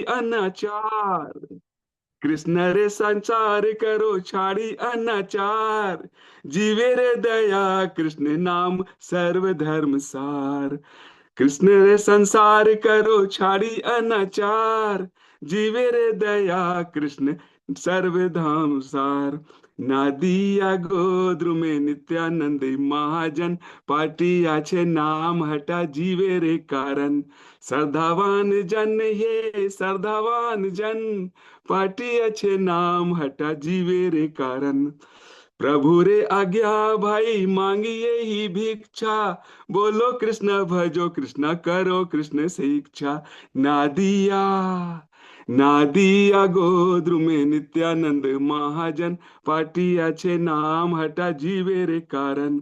अनाचार। कृष्ण रे संचार करो छाड़ी अनाचार। जीवे रे दया कृष्ण नाम सर्वधर्म सार। कृष्ण रे संसार करो छाड़ी अनाचार। जीवे रे दया कृष्ण सर्वधाम सार। नादिया गोद्रु में नित्यानंद महाजन। पाटिया छे नाम हटा जीवे रे कारण। श्रद्धावान जन ये श्रद्धावान जन। पाटिया छे नाम हटा जीवे रे कारण। प्रभु रे आज्ञा भाई मांगिए ही भिक्षा। बोलो कृष्ण भजो कृष्ण करो कृष्ण से इच्छा। नादिया नादिया गोद्रु में नित्यानंद महाजन। पाटिया छे नाम हटा जीवे रे कारण।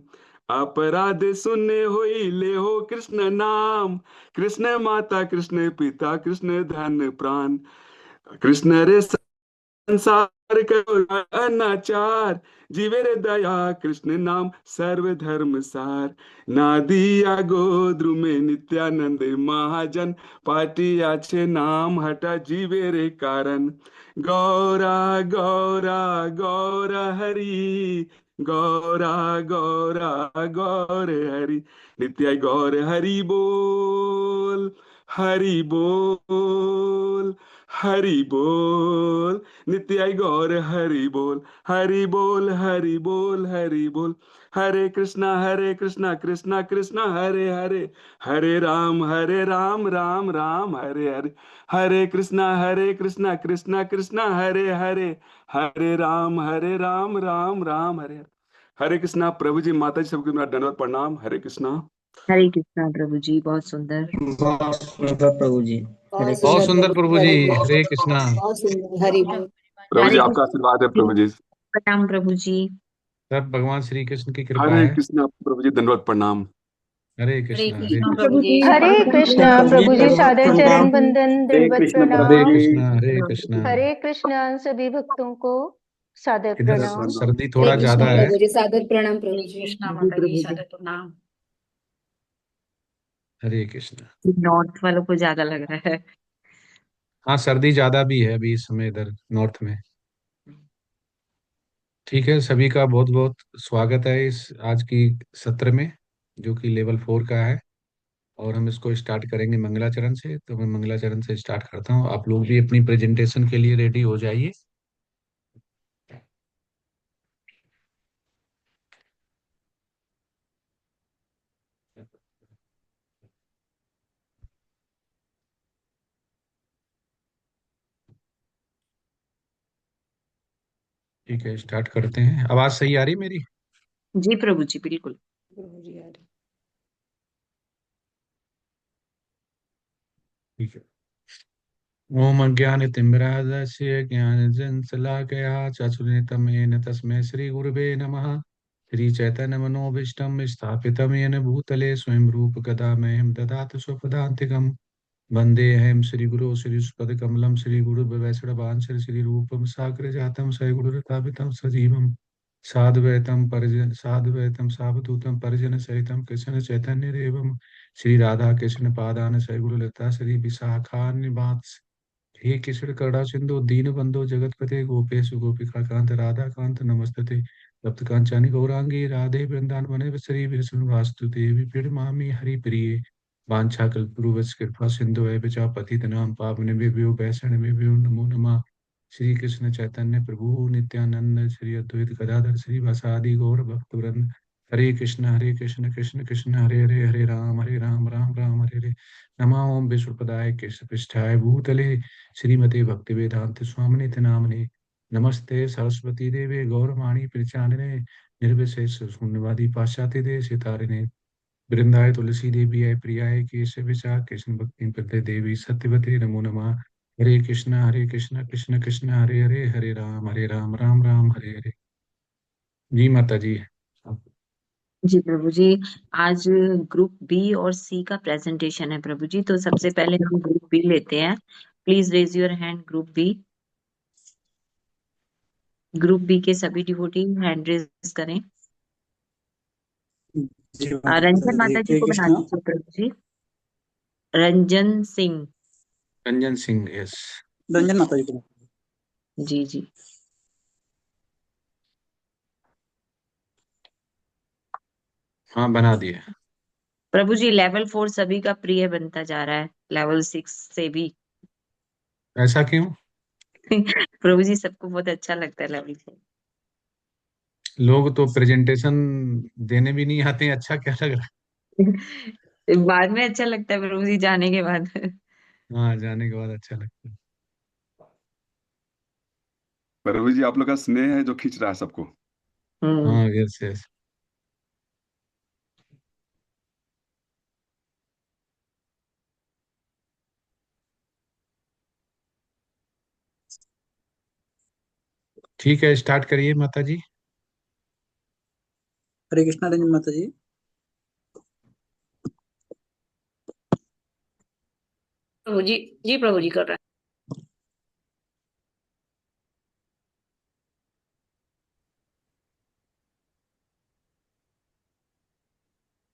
अपराध सुने होई ले हो कृष्ण नाम। कृष्ण माता कृष्ण पिता कृष्ण धन प्राण। कृष्ण रे संसार करो अनाचार। जीवे रे दया कृष्ण नाम सर्वधर्म सार। नादिया गोद्रु में नित्यानंद महाजन। पाटिया छे नाम हटा जीवे रे कारण। गौरा गौरा गौरा हरि। गौरा गौरा गौर हरि। नित्य गौर हरि बोल। हरि बोल। हरि बोल। नित्य गौर हरि बोल। हरि बोल हरि बोल हरि बोल। हरे कृष्णा कृष्णा कृष्णा हरे हरे। हरे राम राम राम हरे हरे। हरे कृष्णा कृष्णा कृष्णा हरे हरे। हरे राम राम राम हरे हरे। हरे कृष्णा। प्रभु जी माता जी सबको मेरा दंडवत प्रणाम। हरे कृष्णा। हरे कृष्णा प्रभु जी, बहुत सुंदर। बहुत सुंदर प्रभु जी। हरे बहुत बहुत सुंदर कृष्ण। सुंदर प्रभु प्रभु जी, जी। हरे हरे कृष्ण। कृष्णा। बहुत सुंदर, हरि बोल। प्रभु जी हरे आपका आशीर्वाद है कृष्ण प्रभु जी। प्रणाम प्रभु जी। सब भगवान श्री कृष्ण की कृपा हरे है। कृष्णा प्रभु जी दंडवत प्रणाम। हरे हरे कृष्णा हरे कृष्ण कृष्णा। प्रभु जी। हरे कृष्णा प्रभु जी, सादर चरण वंदन, हरे दंडवत कृष्ण प्रभु हरे प्रणाम। जी। कृष्णा हरे कृष्णा। हरे कृष्णा सभी भक्तों को सादर इधर प्रणाम। सर्दी हरे थोड़ा कृष्ण ज्यादा है। प्रभु जी, सादर प्रणाम प्रभु जी। कृष्णा माता जी, सादर प्रणाम। हरे कृष्णा। नॉर्थ वालों को ज्यादा लग रहा है। हाँ, सर्दी ज्यादा भी है अभी इस समय इधर नॉर्थ में। ठीक है, सभी का बहुत बहुत स्वागत है इस आज की सत्र में, जो कि लेवल 4 का है। और हम इसको स्टार्ट करेंगे मंगलाचरण से। तो मैं मंगलाचरण से स्टार्ट करता हूँ। आप लोग भी अपनी प्रेजेंटेशन के लिए रेडी हो जाइए। ठीक है, स्टार्ट करते हैं। आवाज सही आ रही मेरी? जी प्रभु जी, बिल्कुल। प्रभु जी हरे। ठीक है। ओम अज्ञानतिमिरान्धस्य ज्ञानञ्जनशलाकया चक्षुर्मिलितं तस्मै श्रीगुरवे नमः। श्रीचैतन्यमनोभीष्टं स्थापितं येन भूतले स्वयं रूपकदा मह्यं ददातु स्वपदान्तिकम्। वन्देऽहं श्रीगुरो श्रीयुष्पदकमलं श्रीगुरुवैष्णवांश श्रीरूपं साग्रजातं सद्गुरुरतापितं सजीवं साधुवैतं सावधूतं परिजनसहितं कृष्ण चैतन्यदेवं श्री राधा कृष्ण पादान सह गुरुलता श्री विशाखान्निवास। हे कृष्ण करुणा सिंधु दीन बंधु जगतपते गोपेश गोपिका कांत राधा कांत नमस्तते। तप्त कांचन गौरांगी राधे वृंदावन श्री विष्णु वास्तुते विपिडमामि हरि प्रिये। वांछा कल्पतरुवच कृपा सिंधु है बचा पतित नाम पावन विभ्यो वैष्णव विभ्यो नमो नमः। श्री कृष्ण चैतन्य प्रभु नित्यानंद श्री अद्वैत गदाधर श्री वासादि गौर भक्तवृंद। हरे कृष्ण कृष्ण कृष्ण हरे हरे हरे राम राम राम हरे हरे। नमः ओम विष्णुपदाय कृष्णपृष्ठाय भूतले श्रीमते भक्तिवेदांत स्वामिनिति नामने। नमस्ते सरस्वती देवे गौरवाणी प्रचारिणे निर्विशेष शून्यवादी पाश्चात्य देश तारिणे। वृंदाय तुलसी देवी है प्रियाय केशविशा कृष्ण भक्ति प्रदे देवी सत्यवती नमो नमः। हरे कृष्ण कृष्ण कृष्ण हरे हरे हरे राम राम राम हरे हरे। जी माता जी। जी प्रभु जी, आज ग्रुप बी और सी का प्रेजेंटेशन है प्रभु जी। तो सबसे पहले हम ग्रुप बी लेते हैं। Please raise your hand group B. Group B के सभी डिवोटी हैंड रेज करें। रंजन माता जी हरे को बना कृष्णा। दीजिए प्रभु जी। रंजन सिंह। रंजन सिंह, यस। रंजन माता जी को। जी जी। हाँ, बना दिए। प्रभु जी लेवल 4 सभी का प्रिय बनता जा रहा है, लेवल 6 से भी। ऐसा क्यों? प्रभु जी सबको बहुत अच्छा लगता है लेवल 4। लोग तो प्रेजेंटेशन देने भी नहीं आते हैं, अच्छा क्या लग रहा बाद में अच्छा लगता है प्रभु जी, जाने के बाद। है? हाँ, जाने के बाद अच्छा लगता है। प्रभु जी आप लोग का स्नेह है जो खींच रहा है सबको। हम्म। हाँ, यस यस। ठीक है, स्टार्ट करिए माता जी। हरे कृष्णा रंजन माता जी। प्रभु जी। जी प्रभु जी कर रहे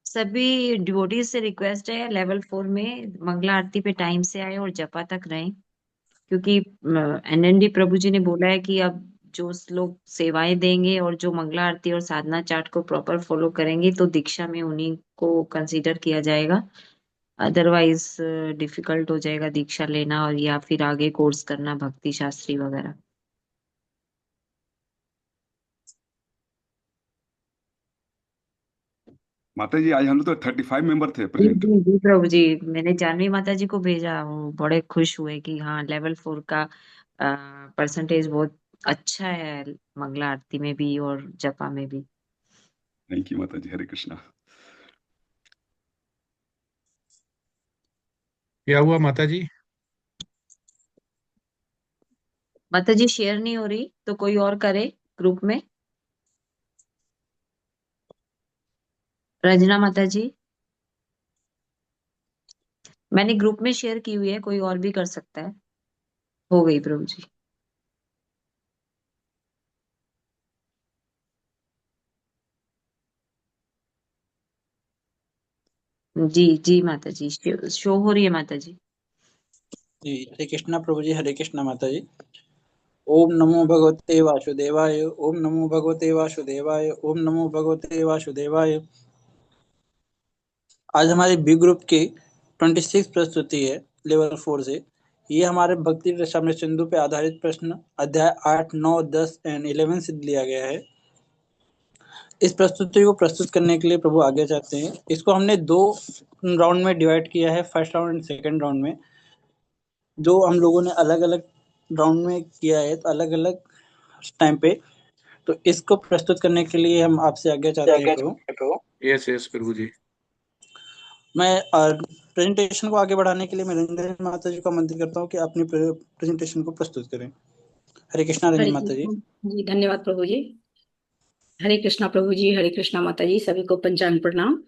सभी डिवोटीज से रिक्वेस्ट है लेवल 4 में मंगला आरती पे टाइम से आए और जपा तक रहें, क्योंकि एनएनडी प्रभु जी ने बोला है कि अब जो लोग सेवाएं देंगे और जो मंगला आरती और साधना चार्ट को प्रॉपर फॉलो करेंगे तो दीक्षा में उन्हीं को कंसीडर किया जाएगा। अदरवाइज डिफिकल्ट हो जाएगा दीक्षा लेना और या फिर आगे कोर्स करना भक्ति शास्त्री वगैरह। माता जी आज हम लोग तो 35 मेंबर थे जी प्रेजेंट। जी जी प्रभु जी, मैंने जानवी माता जी को भेजा, वो बड़े खुश हुए कि हाँ लेवल 4 का परसेंटेज बहुत अच्छा है मंगला आरती में भी और जपा में भी। थैंक यू माता जी, हरे कृष्णा। क्या हुआ माता जी? माता जी शेयर नहीं हो रही तो कोई और करे ग्रुप में। रंजना माता जी, मैंने ग्रुप में शेयर की हुई है, कोई और भी कर सकता है। हो गई प्रभु जी। जी जी माता जी, शो हो रही है माता जी। जी हरे कृष्णा प्रभु जी। हरे कृष्णा माता जी। ओम नमो भगवते वासुदेवाय। ओम नमो भगवते वासुदेवाय। ओम नमो भगवते वासुदेवाय। आज हमारे बी ग्रुप की 26 प्रस्तुति है लेवल 4 से। ये हमारे भक्ति रसामृत सिंधु पे आधारित प्रश्न अध्याय 8, 9, 10 एंड 11 से लिया गया है। इस प्रस्तुति को प्रस्तुत करने के लिए प्रभु आगे चाहते हैं। इसको हमने 2 राउंड में डिवाइड किया है, first round and second round में। जो हम लोगों ने अलग-अलग राउंड में किया है, तो अलग-अलग टाइम पे। तो इसको प्रस्तुत करने के लिए हम आपसे आज्ञा चाहते हैं प्रभु। यस यस प्रभु जी। मैं प्रेजेंटेशन को आगे बढ़ाने के लिए मैं रंजन माता जी को आमंत्रित करता हूँ कि अपनी प्रेजेंटेशन को प्रस्तुत करें। हरे कृष्णा रंजन हरे माता जी। कृष्णा जी। धन्यवाद प्रभु जी। हरे कृष्णा प्रभु जी। हरे कृष्णा माता जी, सभी को पंचांग प्रणाम।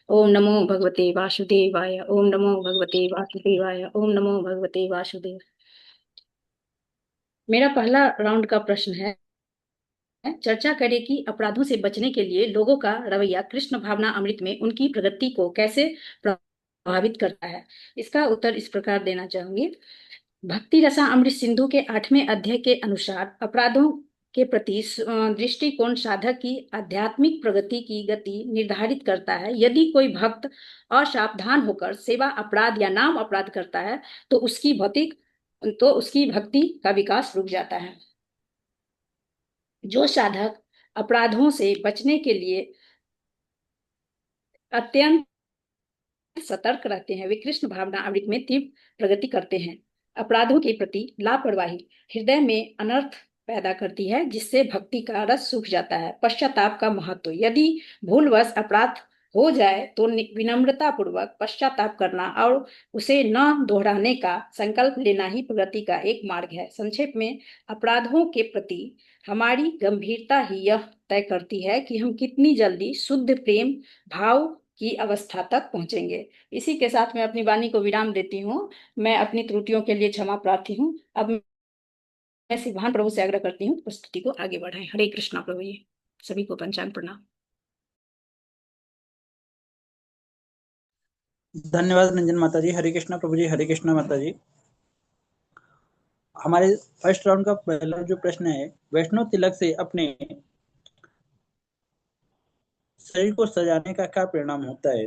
ओम नमो भगवते वासुदेवाय। ओम नमो भगवते वासुदेवाय। ओम नमो भगवते वासुदेव। मेरा पहला राउंड का प्रश्न है, चर्चा करें कि अपराधों से बचने के लिए लोगों का रवैया कृष्ण भावना अमृत में उनकी प्रगति को कैसे प्रभावित करता है। इसका उत्तर इस प्रकार देना चाहूंगी। भक्ति रसा अमृत सिंधु के 8वें अध्याय के अनुसार अपराधों के प्रति दृष्टिकोण साधक की आध्यात्मिक प्रगति की गति निर्धारित करता है। यदि कोई भक्त असावधान होकर सेवा अपराध या नाम अपराध करता है तो उसकी भक्ति का विकास रुक जाता है। जो साधक अपराधों से बचने के लिए अत्यंत सतर्क रहते हैं वे कृष्ण भावना अमृत में तीव्र प्रगति करते हैं। अपराधों के प्रति लापरवाही हृदय में अनर्थ पैदा करती है जिससे भक्ति का रस सूख जाता है। पश्चाताप का महत्व, यदि भूलवश अपराध हो जाए तो विनम्रता पूर्वक पश्चाताप करना और उसे न दोहराने का संकल्प लेना ही प्रगति का एक मार्ग है। संक्षेप में अपराधों के प्रति हमारी गंभीरता ही यह तय करती है कि हम कितनी जल्दी शुद्ध प्रेम भाव की अवस्था तक पहुंचेंगे। इसी के साथ मैं अपनी वाणी को विराम देती हूँ। मैं अपनी त्रुटियों के लिए क्षमा प्रार्थी हूँ। अब मैं सिवान प्रभु से आग्रह करती हूँ प्रस्तुति को आगे बढ़ाएं। हरे कृष्णा प्रभु जी, सभी को पंचांग प्रणाम। धन्यवाद रंजन माता जी। हरे कृष्णा प्रभु जी। हरे कृष्णा माता जी। हमारे फर्स्ट राउंड का पहला जो प्रश्न है, वैष्णव तिलक से अपने शरीर को सजाने का क्या परिणाम होता है।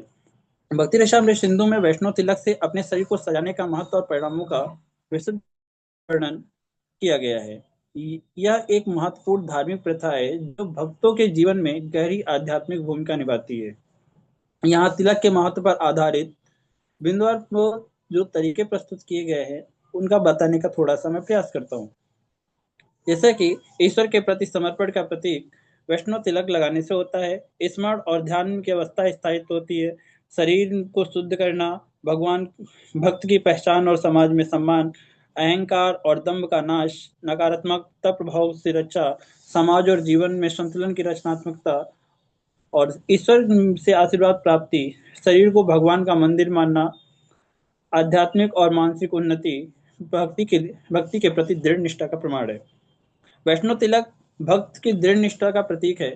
भक्ति रसामृत सिंधु में वैष्णव तिलक से अपने शरीर को सजाने का महत्व और परिणामों का विस्तृत वर्णन किया गया है। यह एक महत्वपूर्ण धार्मिक प्रथा है जो भक्तों के जीवन में गहरी आध्यात्मिक भूमिका निभाती है। यहाँ तिलक के महत्व पर आधारित बिंदुवार को जो तरीके प्रस्तुत किए गए हैं उनका बताने का थोड़ा सा मैं प्रयास करता हूँ। जैसे कि ईश्वर के प्रति समर्पण का प्रतीक वैष्णव तिलक लगाने से होता है। स्मरण और ध्यान की अवस्था स्थायित होती है। शरीर को शुद्ध करना, भगवान भक्त की पहचान और समाज में सम्मान, अहंकार और दंभ का नाश, नकारात्मकता प्रभाव से रक्षा, समाज और जीवन में संतुलन की रचनात्मकता और ईश्वर से आशीर्वाद प्राप्ति, शरीर को भगवान का मंदिर मानना, आध्यात्मिक और मानसिक उन्नति, भक्ति के प्रति दृढ़ निष्ठा का प्रमाण है। वैष्णव तिलक भक्त की दृढ़ निष्ठा का प्रतीक है।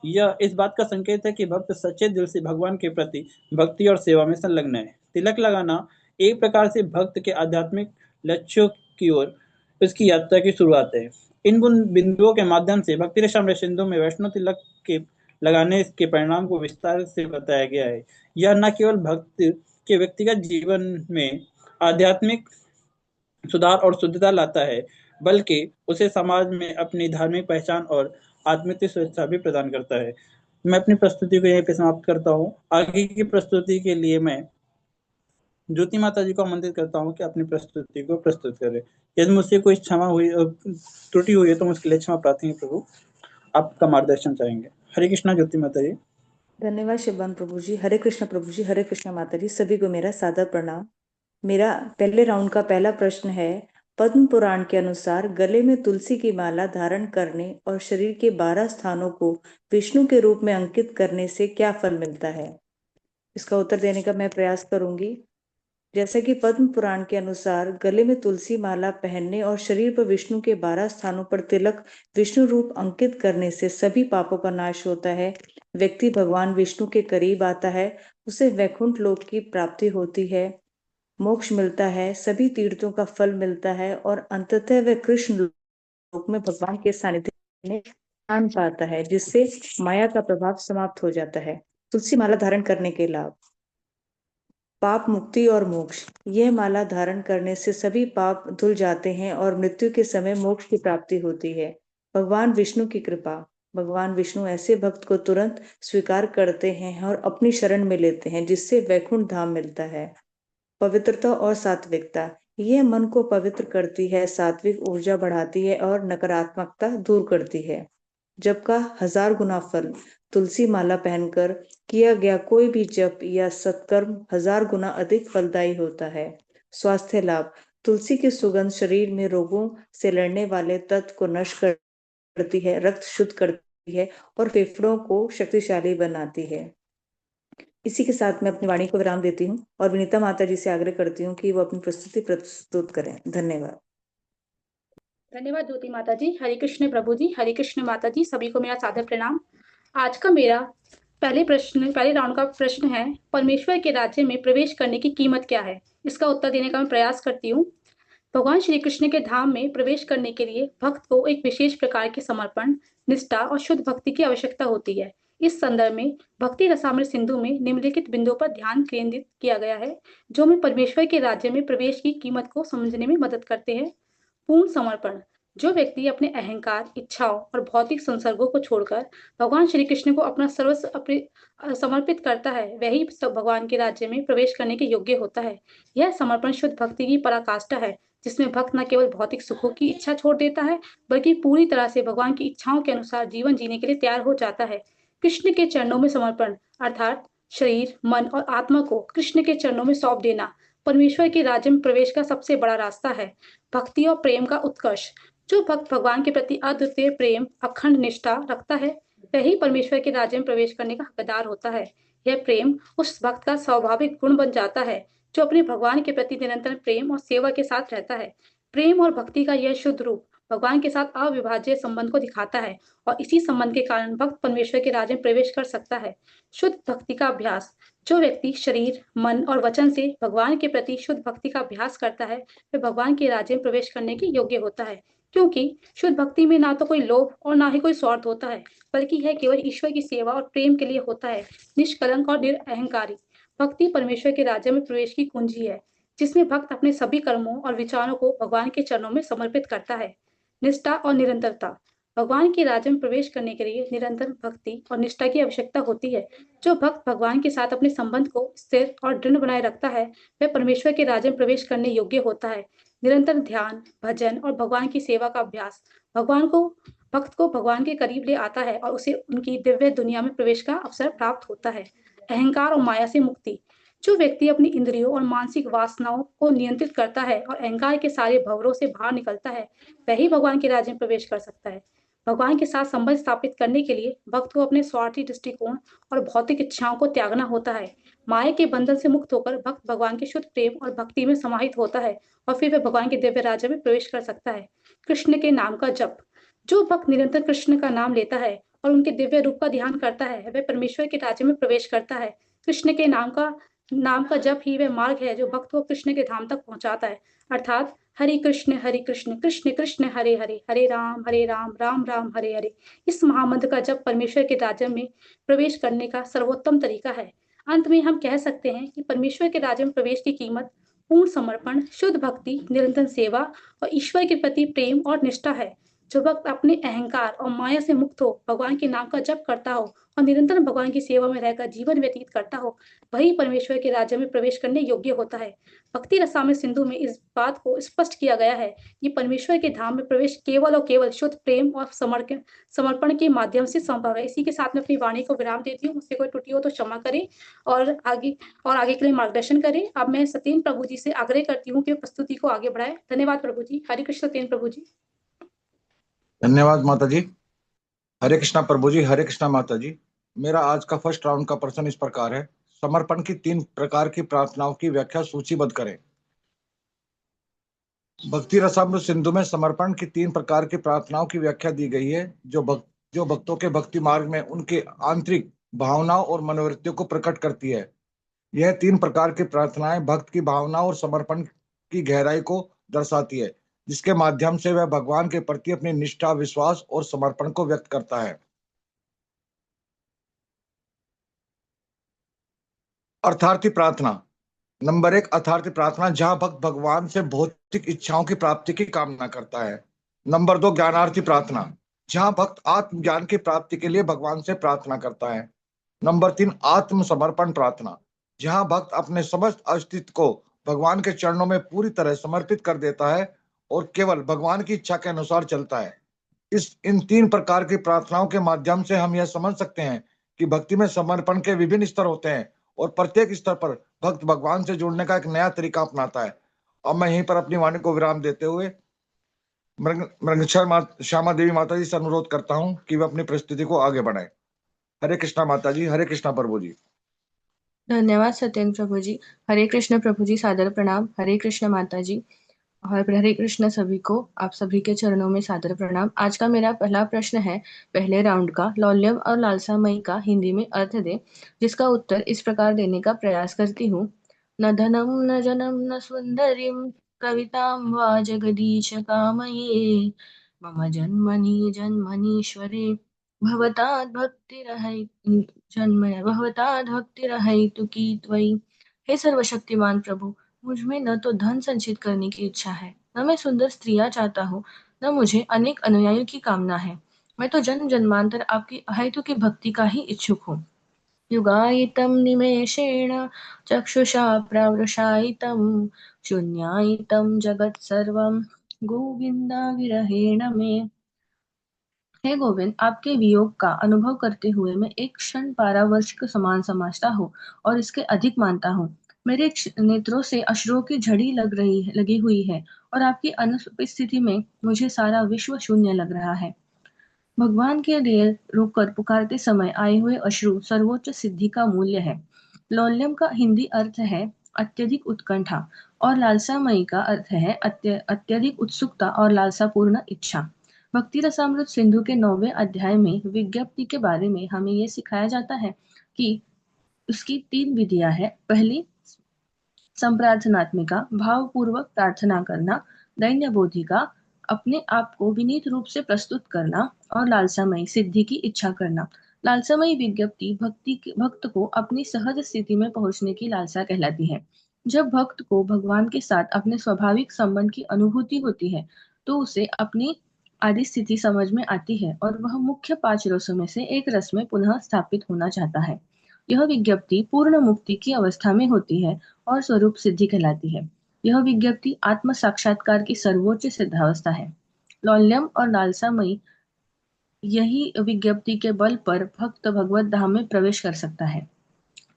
यह इस बात का संकेत है कि भक्त सच्चे दिल से भगवान के प्रति भक्ति और सेवा में संलग्न है। तिलक लगाना एक प्रकार से भक्त के आध्यात्मिक लक्ष्यों की ओर उसकी यात्रा की शुरुआत है। इन बिंदुओं के माध्यम से भक्ति रसामृत सिंधु में वैष्णव तिलक के लगाने के परिणाम को विस्तार से बताया गया है। यह न केवल भक्त के व्यक्तिगत जीवन में आध्यात्मिक सुधार और शुद्धता लाता है, बल्कि उसे समाज में अपनी धार्मिक पहचान और आत्मिक सुरक्षा भी प्रदान करता है। मैं अपनी प्रस्तुति को यहीं पे समाप्त करता हूँ। आगे की प्रस्तुति के लिए मैं ज्योति माता जी को आमंत्रित करता हूँ कि अपनी प्रस्तुति को प्रस्तुत करें। यदि मुझसे कोई त्रुटि हुई है तो मुझके लिए क्षमा प्रार्थी है प्रभु। आपका मार्गदर्शन चाहेंगे। हरे कृष्णा ज्योति माता जी। धन्यवाद शिवान प्रभु जी। हरे कृष्ण प्रभु जी। हरे कृष्ण माता जी। सभी को मेरा सादर प्रणाम। मेरा पहले राउंड का पहला प्रश्न है, पद्म पुराण के अनुसार गले में तुलसी की माला धारण करने और शरीर के 12 स्थानों को विष्णु के रूप में अंकित करने से क्या फल मिलता है। इसका उत्तर देने का मैं प्रयास करूंगी। जैसा कि पद्म पुराण के अनुसार गले में तुलसी माला पहनने और शरीर पर विष्णु के 12 स्थानों पर तिलक विष्णु रूप अंकित करने से सभी पापों का नाश होता है। व्यक्ति भगवान विष्णु के करीब आता है, उसे वैकुंठ लोक की प्राप्ति होती है, मोक्ष मिलता है, सभी तीर्थों का फल मिलता है और अंततः वह कृष्ण लोक में भगवान के सानिध्य में स्थान पाता है, जिससे माया का प्रभाव समाप्त हो जाता है। तुलसी माला धारण करने के लाभ। पाप मुक्ति और मोक्ष। यह माला धारण करने से सभी पाप धुल जाते हैं और मृत्यु के समय मोक्ष की प्राप्ति होती है। भगवान विष्णु की कृपा। भगवान विष्णु ऐसे भक्त को तुरंत स्वीकार करते हैं और अपनी शरण में लेते हैं, जिससे वैकुंठ धाम मिलता है। पवित्रता और सात्विकता। यह मन को पवित्र करती है, सात्विक ऊर्जा बढ़ाती है और नकारात्मकता दूर करती है। जप का 1000 गुना फल। तुलसी माला पहनकर किया गया कोई भी जप या सत्कर्म 1000 गुना अधिक फलदायी होता है। स्वास्थ्य लाभ। तुलसी की सुगंध शरीर में रोगों से लड़ने वाले तत्व को नष्ट करती है, रक्त शुद्ध करती है और फेफड़ों को शक्तिशाली बनाती है। इसी के साथ मैं अपनी वाणी को विराम देती हूँ और विनीता माता जी से आग्रह करती हूँ कि वो अपनी प्रस्तुति प्रस्तुत करें। धन्यवाद। धन्यवाद ज्योति माता जी। हरे कृष्ण प्रभु जी। हरे कृष्ण माता जी। सभी को मेरा सादर प्रणाम। आज का मेरा पहले राउंड का प्रश्न है, परमेश्वर के राज्य में प्रवेश करने की कीमत क्या है। इसका उत्तर देने का मैं प्रयास करती हूँ। भगवान श्री कृष्ण के धाम में प्रवेश करने के लिए भक्त को एक विशेष प्रकार के समर्पण, निष्ठा और शुद्ध भक्ति की आवश्यकता होती है। इस संदर्भ में भक्ति रसामृत सिंधु में निम्नलिखित बिंदुओं पर ध्यान केंद्रित किया गया है, जो हमें परमेश्वर के राज्य में प्रवेश की कीमत को समझने में मदद करते हैं। पूर्ण समर्पण। जो व्यक्ति अपने अहंकार, इच्छाओं और भौतिक संसर्गों को छोड़कर भगवान श्री कृष्ण को अपना सर्वस्व समर्पित करता है, वही भगवान के राज्य में प्रवेश करने के योग्य होता है। यह समर्पण शुद्ध भक्ति की पराकाष्ठा है, जिसमें भक्त न केवल भौतिक सुखों की इच्छा छोड़ देता है, बल्कि पूरी तरह से भगवान की इच्छाओं के अनुसार जीवन जीने के लिए तैयार हो जाता है। कृष्ण के चरणों में समर्पण अर्थात शरीर, मन और आत्मा को कृष्ण के चरणों में सौंप देना परमेश्वर के राज्य में प्रवेश का सबसे बड़ा रास्ता है। भक्ति और प्रेम का उत्कर्ष। जो भक्त भगवान के प्रति अद्वितीय प्रेम, अखंड निष्ठा रखता है, वही परमेश्वर के राज्य में प्रवेश करने का हकदार होता है। यह प्रेम उस भक्त का स्वाभाविक गुण बन जाता है, जो अपने भगवान के प्रति निरंतर प्रेम और सेवा के साथ रहता है। प्रेम और भक्ति का यह शुद्ध रूप भगवान के साथ अविभाज्य संबंध को दिखाता है और इसी संबंध के कारण भक्त परमेश्वर के राज्य में प्रवेश कर सकता है। शुद्ध भक्ति का अभ्यास। जो व्यक्ति शरीर, मन और वचन से भगवान के प्रति शुद्ध भक्ति का अभ्यास करता है, वह भगवान के राज्य में प्रवेश करने के योग्य होता है, क्योंकि शुद्ध भक्ति में ना तो कोई लोभ और ना ही कोई स्वार्थ होता है, बल्कि यह केवल ईश्वर की सेवा और प्रेम के लिए होता है। निष्कलंक और निरअहंकारी। भक्ति परमेश्वर के राज्य में प्रवेश की कुंजी है, जिसमें भक्त अपने सभी कर्मों और विचारों को भगवान के चरणों में समर्पित करता है। निष्ठा और निरंतरता। भगवान के राज्य में प्रवेश करने के लिए निरंतर भक्ति और निष्ठा की आवश्यकता होती है। जो भक्त भगवान के साथ अपने संबंध को स्थिर और दृढ़ बनाए रखता है, वह परमेश्वर के राज्य में प्रवेश करने योग्य होता है। निरंतर ध्यान, भजन और भगवान की सेवा का अभ्यास भक्त को भगवान के करीब ले आता है और उसे उनकी दिव्य दुनिया में प्रवेश का अवसर प्राप्त होता है। अहंकार और माया से मुक्ति। जो व्यक्ति अपनी इंद्रियों और मानसिक वासनाओं को नियंत्रित करता है और अहंकार के सारे भंवरों से बाहर निकलता है, वही भगवान के राज्य में प्रवेश कर सकता है। भगवान के साथ संबंध स्थापित करने के लिए भक्त को अपने स्वार्थी दृष्टिकोण और भौतिक इच्छाओं को त्यागना होता है। माया के बंधन से मुक्त होकर भक्त भगवान के शुद्ध प्रेम और भक्ति में समाहित होता है और फिर वह भगवान के दिव्य राज्य में प्रवेश कर सकता है। कृष्ण के नाम का जप। जो भक्त निरंतर कृष्ण का नाम लेता है और उनके दिव्य रूप का ध्यान करता है, वह परमेश्वर के राज्य में प्रवेश करता है। कृष्ण के नाम का जप ही वह मार्ग है जो भक्त को कृष्ण के धाम तक पहुंचाता है, अर्थात हरे कृष्ण कृष्ण कृष्ण हरे हरे, हरे राम राम राम हरे हरे। इस महामंत्र का जप परमेश्वर के राज्य में प्रवेश करने का सर्वोत्तम तरीका है। अंत में हम कह सकते हैं कि परमेश्वर के राज्य में प्रवेश की कीमत पूर्ण समर्पण, शुद्ध भक्ति, निरंतर सेवा और ईश्वर के प्रति प्रेम और निष्ठा है। जो भक्त अपने अहंकार और माया से मुक्त हो, भगवान के नाम का जप करता हो और निरंतर भगवान की सेवा में रहकर जीवन व्यतीत करता हो, वही परमेश्वर के राज्य में प्रवेश करने योग्य होता है। भक्ति रसामृत सिंधु में इस बात को स्पष्ट किया गया है कि परमेश्वर के धाम में प्रवेश केवल और केवल शुद्ध प्रेम और समर्पण के माध्यम से संभव है। इसी के साथ में अपनी वाणी को विराम देती हूँ। मुझसे कोई त्रुटि हो तो क्षमा करें और आगे के लिए मार्गदर्शन करें। अब मैं सत्येंद्र प्रभु जी से आग्रह करती हूँ कि प्रस्तुति को आगे बढ़ाएं। धन्यवाद प्रभु जी। हरे कृष्ण सत्येंद्र प्रभु जी। धन्यवाद माता जी। हरे कृष्णा प्रभु जी, हरे कृष्णा माता जी। मेरा आज का फर्स्ट राउंड का प्रश्न इस प्रकार है, समर्पण की 3 प्रकार की प्रार्थनाओं की व्याख्या सूचीबद्ध करें। भक्ति रसामृत सिंधु में समर्पण की 3 प्रकार की प्रार्थनाओं की व्याख्या दी गई है, जो भक्तों के भक्ति मार्ग में उनके आंतरिक भावनाओं और मनोवृत्तियों को प्रकट करती है। यह 3 प्रकार की प्रार्थनाएं भक्त की भावना और समर्पण की गहराई को दर्शाती है, जिसके माध्यम से वह भगवान के प्रति अपनी निष्ठा, विश्वास और समर्पण को व्यक्त करता है। अर्थार्थी प्रार्थना। नंबर 1, अर्थार्थी प्रार्थना, जहां भक्त भगवान से भौतिक इच्छाओं की प्राप्ति की कामना करता है। नंबर 2, ज्ञानार्थी प्रार्थना, जहां भक्त आत्मज्ञान की प्राप्ति के लिए भगवान से प्रार्थना करता है। नंबर 3, आत्मसमर्पण प्रार्थना, जहां भक्त अपने समस्त अस्तित्व को भगवान के चरणों में पूरी तरह समर्पित कर देता है और केवल भगवान की इच्छा के अनुसार चलता है। इन 3 प्रकार की प्रार्थनाओं के माध्यम से हम यह समझ सकते हैं कि भक्ति में समर्पण के विभिन्न स्तर होते हैं और प्रत्येक स्तर पर भक्त भगवान से जुड़ने का एक नया तरीका अपनाता है। अब मैं यहीं पर अपनी वाणी को विराम देते हुए श्यामा देवी माता जी से अनुरोध करता हूं कि वे अपनी प्रस्तुति को आगे बढ़ाएं। हरे कृष्णा माता जी, हरे कृष्णा प्रभु जी। धन्यवाद सत्येंद्र प्रभु जी। हरे कृष्ण प्रभु जी, सादर प्रणाम। हरे कृष्ण माता जी और हरे कृष्ण सभी को, आप सभी के चरणों में सादर प्रणाम। आज का मेरा पहला प्रश्न है पहले राउंड का, लौल्यम और लालसामयी का हिंदी में अर्थ दे, जिसका उत्तर इस प्रकार देने का प्रयास करती हूँ। न धनम न जनम न सुंदरीम कवितां वा जगदीश कामये, मम जन्मनि जन्मनीश्वरे भवताद् भक्तिरहैतु की त्वयि। हे सर्वशक्तिमान प्रभु, मुझ में न तो धन संचित करने की इच्छा है, न मैं सुंदर स्त्रियां चाहता हूँ, न मुझे अनेक अनुयायियों की कामना है। मैं तो जन्म जन्मांतर आपकी अहेतु की भक्ति का ही इच्छुक हूँ। युगायितं निमेषेण चक्षुषा प्रवृषायितं शून्यायितं जगत् सर्वं गोविंदा विरहेण मे। हे गोविंद, आपके वियोग का अनुभव करते हुए मैं एक क्षण पारावर्ष के समान समझता हूँ और इसके अधिक मानता हूँ। मेरे नेत्रों से अश्रुओं की झड़ी लगी हुई है और आपकी अनुपस्थिति में मुझे सारा विश्व शून्य लग रहा है। भगवान के लिए रोककर पुकारते समय आए हुए अश्रु सर्वोच्च सिद्धि का मूल्य है। लौल्यम का हिंदी अर्थ है अत्यधिक उत्कंठा और लालसामयी का अर्थ है अत्यधिक उत्सुकता और लालसापूर्ण इच्छा। भक्ति रसामृत सिंधु के 9वें अध्याय में विज्ञप्ति के बारे में हमें यह सिखाया जाता है कि उसकी 3 विधियां हैं। पहली, संप्रार्थनात्मिका, भावपूर्वक प्रार्थना करना। दैन्य बोधिका, अपने आप को विनीत रूप से प्रस्तुत करना। और लालसामयी, सिद्धि की इच्छा करना। लालसामयी विज्ञप्ति भक्त को अपनी सहज स्थिति में पहुंचने की लालसा कहलाती है। जब भक्त को भगवान के साथ अपने स्वाभाविक संबंध की अनुभूति होती है तो उसे अपनी आदि स्थिति समझ में आती है और वह मुख्य 5 रसों में से एक रस में पुनः स्थापित होना चाहता है। यह विज्ञप्ति पूर्ण मुक्ति की अवस्था में होती है और स्वरूप सिद्धि कहलाती है। यह विज्ञप्ति आत्म साक्षात्कार की सर्वोच्च सिद्धावस्था है। लौल्यम और लालसामयी यही विज्ञप्ति के बल पर भक्त भगवत धाम में प्रवेश कर सकता है।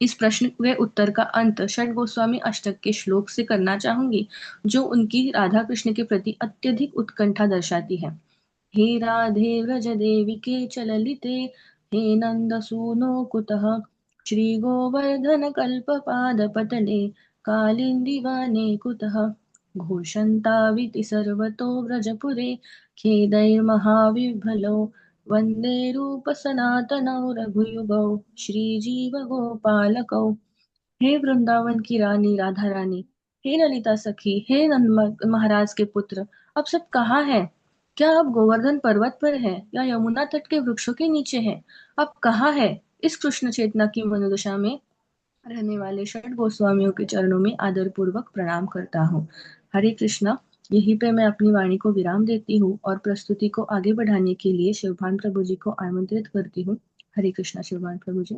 इस प्रश्न के उत्तर का अंत षड गोस्वामी अष्टक के श्लोक से करना चाहूंगी, जो उनकी राधा कृष्ण के प्रति अत्यधिक उत्कंठा दर्शाती है। हे राधे व्रज देविके चललिते, हे नंद सूनो कुतः, श्री गोवर्धन कल्प पाद पतले, कालिंदी कुतः, घोषन्ताविति सर्वतो व्रजपुरे, खेदैर्महाविभलो, वंदे रूप सनातनौ रघुयुगौ, श्रीजीव गोपालकौ। हे वृंदावन की रानी राधा रानी, हे ललिता सखी, हे नंद महाराज के पुत्र, अब सब कहाँ है? क्या अब गोवर्धन पर्वत पर है या यमुना तट के वृक्षों के नीचे है? अब कहाँ है? इस कृष्ण चेतना की मनोदशा में रहने वाले षड गोस्वामियों के चरणों में आदर पूर्वक प्रणाम करता हूँ। हरे कृष्णा। यहीं पे मैं अपनी वाणी को विराम देती हूँ और प्रस्तुति को आगे बढ़ाने के लिए शिवभान प्रभु जी को आमंत्रित करती हूँ। हरे कृष्णा शिवभान प्रभु जी।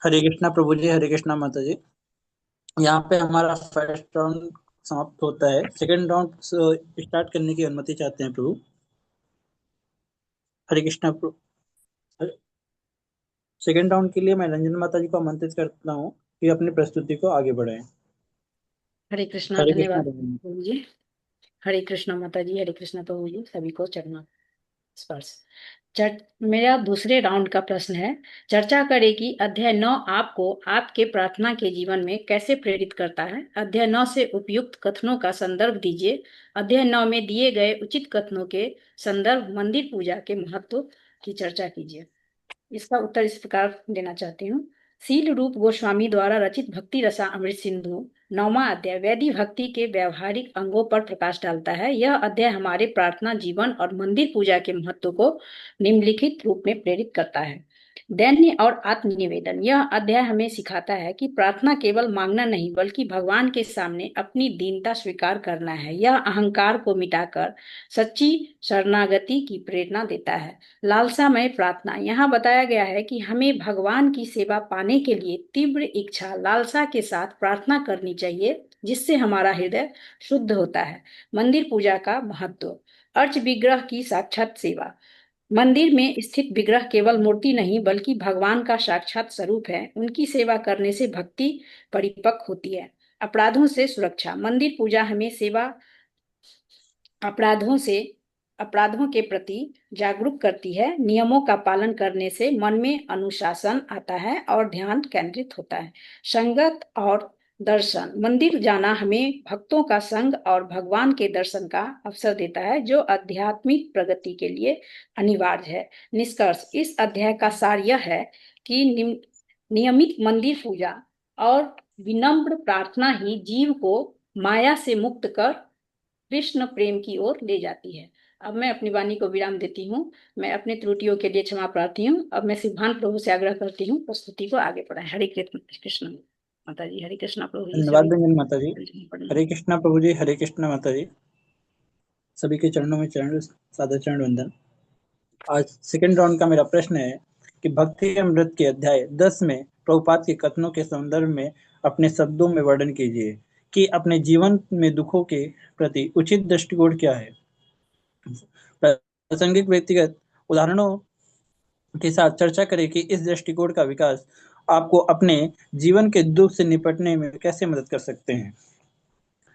हरे कृष्णा प्रभु जी, हरे कृष्णा माता जी। यहाँ पे हमारा फर्स्ट राउंड समाप्त होता है। सेकंड राउंड स्टार्ट करने की अनुमति चाहते हैं प्रभु। हरे कृष्णा प्रभु। सेकंड राउंड के लिए मैं रंजन माता जी को आमंत्रित करता हूँ कि अपनी प्रस्तुति को आगे बढ़ाएं। हरे कृष्णा। हरे कृष्णा धन्यवाद रंजन। प्रभु जी। हरे कृष्णा माता जी, हरे कृष्णा प्रभु जी, सभी को चरणों स्पर्श। मेरा दूसरे राउंड का प्रश्न है, चर्चा करें कि अध्याय 9 आपको आपके प्रार्थना के जीवन में कैसे प्रेरित करता है। अध्याय 9 से उपयुक्त कथनों का संदर्भ दीजिए। अध्याय 9 में दिए गए उचित कथनों के संदर्भ मंदिर पूजा के महत्व की चर्चा कीजिए। इसका उत्तर इस प्रकार देना चाहती हूँ। शील रूप गोस्वामी द्वारा रचित भक्ति रसा अमृत सिंधु 9वां अध्याय वैदिक भक्ति के व्यवहारिक अंगों पर प्रकाश डालता है। यह अध्याय हमारे प्रार्थना जीवन और मंदिर पूजा के महत्व को निम्नलिखित रूप में प्रेरित करता है। दैन्य और आत्मनिवेदन। यह अध्याय हमें सिखाता है कि प्रार्थना केवल मांगना नहीं बल्कि भगवान के सामने अपनी दीनता स्वीकार करना है। यह अहंकार को मिटाकर सच्ची शरणागति की प्रेरणा देता है। लालसामय प्रार्थना। यहाँ बताया गया है कि हमें भगवान की सेवा पाने के लिए तीव्र इच्छा लालसा के साथ प्रार्थना करनी चाहिए, जिससे हमारा हृदय शुद्ध होता है। मंदिर पूजा का महत्व। अर्च विग्रह की साक्षात सेवा। मंदिर में स्थित विग्रह केवल मूर्ति नहीं बल्कि भगवान का साक्षात स्वरूप है। उनकी सेवा करने से भक्ति परिपक्व होती है। अपराधों से सुरक्षा। मंदिर पूजा हमें अपराधों के प्रति जागरूक करती है। नियमों का पालन करने से मन में अनुशासन आता है और ध्यान केंद्रित होता है। संगत और दर्शन। मंदिर जाना हमें भक्तों का संग और भगवान के दर्शन का अवसर देता है, जो आध्यात्मिक प्रगति के लिए अनिवार्य है। निष्कर्ष। इस अध्याय का सार यह है कि नियमित मंदिर पूजा और विनम्र प्रार्थना ही जीव को माया से मुक्त कर कृष्ण प्रेम की ओर ले जाती है। अब मैं अपनी वाणी को विराम देती हूँ। मैं अपनी त्रुटियों के लिए क्षमा प्रार्थी हूँ। अब मैं शिवभान प्रभु से आग्रह करती हूँ प्रस्तुति को आगे बढ़ाएं। हरे कृष्ण माता जी, हरे कृष्णा प्रभु जी। धन्यवाद रंजन माता जी। हरे कृष्णा प्रभु जी, हरे कृष्णा माता जी। सभी के चरणों में सादर चरण वंदन। आज सेकंड राउंड का मेरा प्रश्न है कि भक्ति अमृत के अध्याय 10 में प्रभुपाद के कथनों के संदर्भ में अपने शब्दों में वर्णन कीजिए कि अपने जीवन में दुखों के प्रति उचित दृष्टिकोण क्या है। प्रासंगिक व्यक्तिगत उदाहरणों के साथ चर्चा करें कि इस दृष्टिकोण का विकास आपको अपने जीवन के दुख से निपटने में कैसे मदद कर सकते हैं।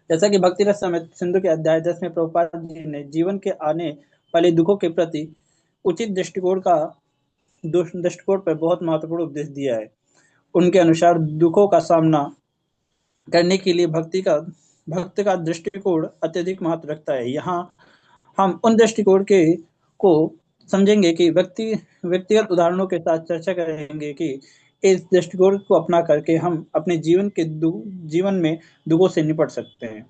जैसा कि भक्ति रस अमृत सिंधु के अध्याय 10 में प्रभुपाद जी ने जीवन के आने वाले दुखों के प्रति उचित दृष्टिकोण पर बहुत महत्वपूर्ण उपदेश दिया है। उनके अनुसार दुखों का सामना करने के लिए भक्त का दृष्टिकोण अत्यधिक महत्व रखता है। यहाँ हम उन दृष्टिकोण को समझेंगे कि व्यक्तिगत उदाहरणों के साथ चर्चा करेंगे कि इस दृष्टिकोण को अपना करके हम अपने जीवन में दुखों से निपट सकते हैं।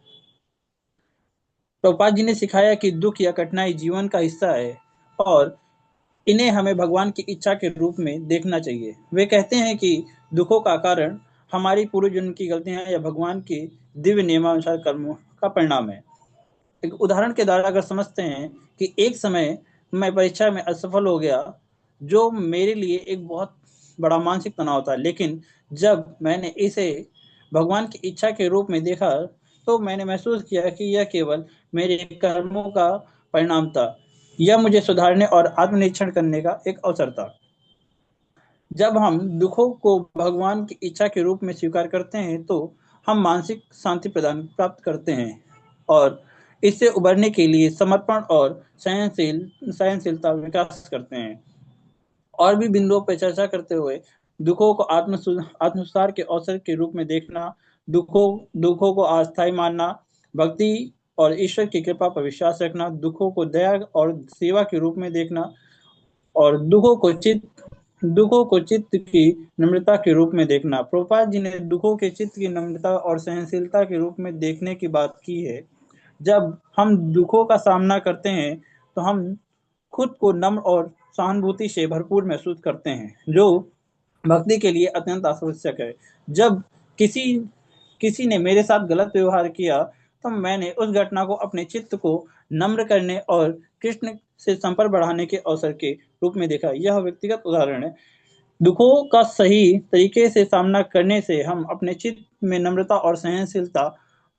प्रभुपाद जी ने सिखाया कि दुख या कठिनाई जीवन का हिस्सा है और इन्हें हमें भगवान की इच्छा के रूप में देखना चाहिए। वे कहते हैं कि दुखों का कारण हमारी पूर्व जन्म की गलतियां या भगवान के दिव्य नियमानुसार कर्मों का परिणाम है। एक उदाहरण के द्वारा अगर समझते हैं कि एक समय मैं परीक्षा में असफल हो गया, जो मेरे लिए एक बहुत बड़ा मानसिक तनाव था, लेकिन जब मैंने इसे भगवान की इच्छा के रूप में देखा तो मैंने महसूस किया कि यह केवल मेरे कर्मों का परिणाम था। यह मुझे सुधारने और आत्मनिरीक्षण करने का एक अवसर था। जब हम दुखों को भगवान की इच्छा के रूप में स्वीकार करते हैं तो हम मानसिक शांति प्राप्त करते हैं और इससे उबरने के लिए समर्पण और सहनशीलता विकास करते हैं। और भी बिंदुओं पर चर्चा करते हुए दुखों को आत्मसुधार के अवसर के रूप में देखना, दुखों को अस्थायी मानना, भक्ति और ईश्वर की कृपा पर विश्वास रखना, दुखों को दया और सेवा के रूप में देखना और दुखों को चित्त की नम्रता के रूप में देखना। प्रभुपाद जी ने दुखों के चित्त की नम्रता और सहनशीलता के रूप में देखने की बात की है। जब हम दुखों का सामना करते हैं तो हम खुद को नम्र और सहानुभूति से भरपूर महसूस करते हैं, जो भक्ति के लिए अत्यंत आवश्यक है। जब किसी ने मेरे साथ गलत व्यवहार किया तो मैंने उस घटना को अपने चित्त को नम्र करने और कृष्ण से संपर्क बढ़ाने के अवसर के रूप में देखा। यह व्यक्तिगत उदाहरण है। दुखों का सही तरीके से सामना करने से हम अपने चित्त में नम्रता और सहनशीलता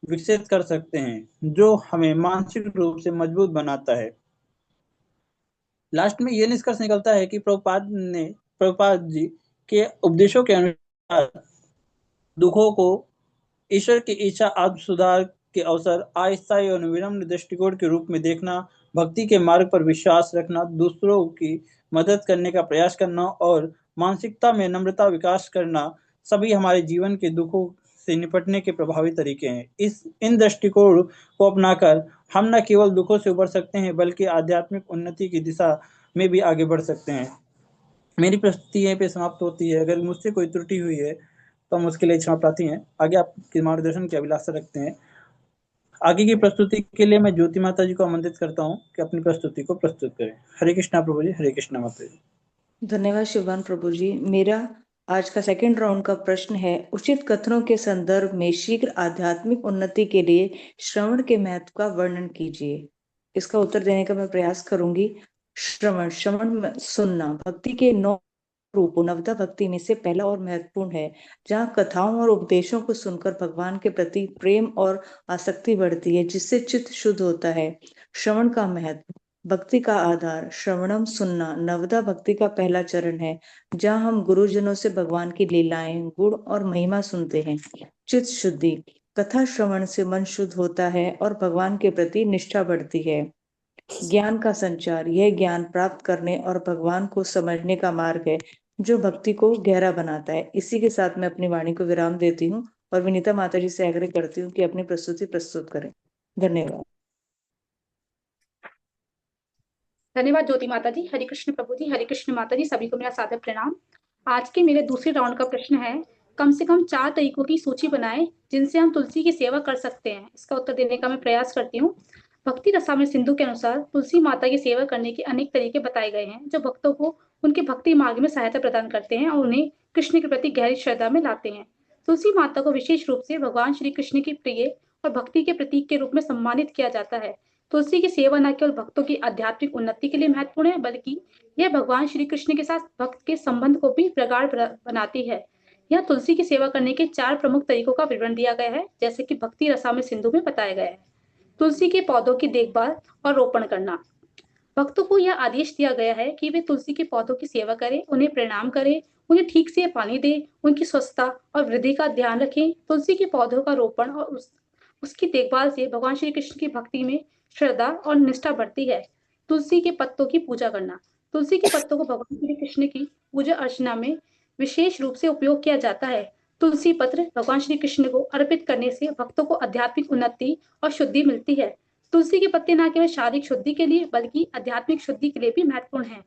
विकसित कर सकते हैं, जो हमें मानसिक रूप से मजबूत बनाता है। लास्ट में यह निष्कर्ष निकलता है कि प्रभुपाद जी के उपदेशों के अनुसार दुखों को ईश्वर की इच्छा, आत्म सुधार के अवसर, अस्थायी और विनम्र दृष्टिकोण के रूप में देखना, भक्ति के मार्ग पर विश्वास रखना, दूसरों की मदद करने का प्रयास करना और मानसिकता में नम्रता विकास करना सभी हमारे जीवन के दुखों से निपटने के प्रभावी तरीके हैं। इन दृष्टिकोण को अपनाकर हम न केवल दुखों से उबर सकते हैं बल्कि आध्यात्मिक उन्नति की दिशा में भी आगे बढ़ सकते हैं। मेरी प्रस्तुति यहीं पे समाप्त होती है। अगर मुझसे कोई त्रुटि हुई है तो हम उसके लिए क्षमा प्रार्थी हैं। आगे आपके मार्गदर्शन की अभिलाषा रखते हैं। आगे की प्रस्तुति के लिए मैं ज्योति माता जी को आमंत्रित करता हूँ कि अपनी प्रस्तुति को प्रस्तुत करें। हरे कृष्णा प्रभु जी, हरे कृष्णा माता जी। धन्यवाद शिवान प्रभु जी। मेरा आज का सेकंड राउंड का प्रश्न है, उचित कथनों के संदर्भ में शीघ्र आध्यात्मिक उन्नति के लिए श्रवण के महत्व का वर्णन कीजिए। इसका उत्तर देने का मैं प्रयास करूंगी। श्रवण सुनना भक्ति के 9 रूपों नवदा भक्ति में से पहला और महत्वपूर्ण है, जहाँ कथाओं और उपदेशों को सुनकर भगवान के प्रति प्रेम और आसक्ति बढ़ती है, जिससे चित्त शुद्ध होता है। श्रवण का महत्व भक्ति का आधार। श्रवणम सुनना नवदा भक्ति का पहला चरण है, जहाँ हम गुरुजनों से भगवान की लीलाएं, गुण और महिमा सुनते हैं। चित्त शुद्धि कथा श्रवण से मन शुद्ध होता है और भगवान के प्रति निष्ठा बढ़ती है। ज्ञान का संचार यह ज्ञान प्राप्त करने और भगवान को समझने का मार्ग है, जो भक्ति को गहरा बनाता है। इसी के साथ मैं अपनी वाणी को विराम देती हूँ और विनीता माता जी से आग्रह करती हूँ कि अपनी प्रस्तुति प्रस्तुत करें। धन्यवाद। धन्यवाद ज्योति माता जी। हरे कृष्ण प्रभु जी, हरे कृष्ण माता जी, सभी को मेरा सादर प्रणाम। आज के मेरे दूसरे राउंड का प्रश्न है, कम से कम 4 तरीकों की सूची बनाएं जिनसे हम तुलसी की सेवा कर सकते हैं। इसका उत्तर देने का मैं प्रयास करती हूँ। भक्ति रसामृत सिंधु के अनुसार तुलसी माता की सेवा करने के अनेक तरीके बताए गए हैं, जो भक्तों को उनके भक्ति मार्ग में सहायता प्रदान करते हैं और उन्हें कृष्ण के प्रति गहरी श्रद्धा में लाते हैं। तुलसी माता को विशेष रूप से भगवान श्री कृष्ण की प्रिय और भक्ति के प्रतीक के रूप में सम्मानित किया जाता है। तुलसी की सेवा न केवल भक्तों की आध्यात्मिक उन्नति के लिए महत्वपूर्ण है, बल्कि यह भगवान श्री कृष्ण के साथ भक्त के संबंध को भी प्रगाढ़ बनाती है। यह तुलसी की सेवा करने के 4 प्रमुख तरीकों का विवरण दिया गया है, जैसे कि भक्ति रसामृत सिंधु में बताया गया है। तुलसी के पौधों की देखभाल और रोपण करना। भक्तों को यह आदेश दिया गया है कि वे तुलसी के पौधों की सेवा करें, उन्हें प्रणाम करें, उन्हें ठीक से पानी दें, उनकी स्वस्थता और वृद्धि का ध्यान रखें। तुलसी के पौधों का रोपण और उसकी देखभाल से भगवान श्री कृष्ण की भक्ति में श्रद्धा और निष्ठा बढ़ती है। तुलसी के पत्तों की पूजा करना। तुलसी के पत्तों को भगवान श्री कृष्ण की पूजा अर्चना में विशेष रूप से उपयोग किया जाता है। तुलसी पत्र भगवान श्री कृष्ण को अर्पित करने से भक्तों को आध्यात्मिक उन्नति और शुद्धि मिलती है। तुलसी के पत्ते न केवल शारीरिक शुद्धि के लिए बल्कि आध्यात्मिक शुद्धि के लिए भी महत्वपूर्ण हैं।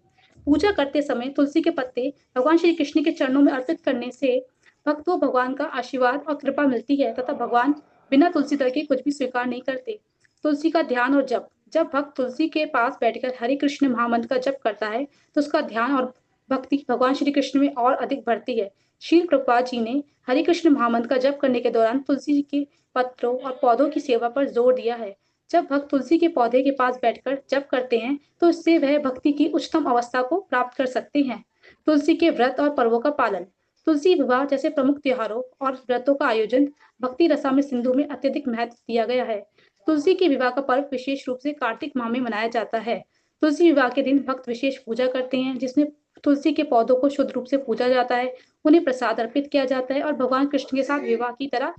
पूजा करते समय तुलसी के पत्ते भगवान श्री कृष्ण के चरणों में अर्पित करने से भक्त को भगवान का आशीर्वाद और कृपा मिलती है तथा भगवान बिना तुलसी दल के कुछ भी स्वीकार नहीं करते। तुलसी का ध्यान और जप। जब भक्त तुलसी के पास बैठकर हरे कृष्ण महामंत्र का जप करता है तो उसका ध्यान और भक्ति भगवान श्री कृष्ण में और अधिक बढ़ती है। श्रील प्रभुपाद जी ने हरे कृष्ण महामंत्र का जप करने के दौरान तुलसी के पत्रों और पौधों की सेवा पर जोर दिया है। जब भक्त तुलसी के पौधे के पास बैठकर जप करते हैं तो इससे वह भक्ति की उच्चतम अवस्था को प्राप्त कर सकते हैं। तुलसी के व्रत और पर्वों का पालन। तुलसी विवाह जैसे प्रमुख त्योहारों और व्रतों का आयोजन भक्ति रसामृत सिंधु में अत्यधिक महत्व दिया गया है। तुलसी के विवाह का पर्व विशेष रूप से कार्तिक माह में मनाया जाता है। तुलसी विवाह के दिन भक्त विशेष पूजा करते हैं जिसमें तुलसी के पौधों को शुद्ध रूप से पूजा जाता है, उन्हें प्रसाद अर्पित किया जाता है और भगवान कृष्ण के साथ विवाह की तरह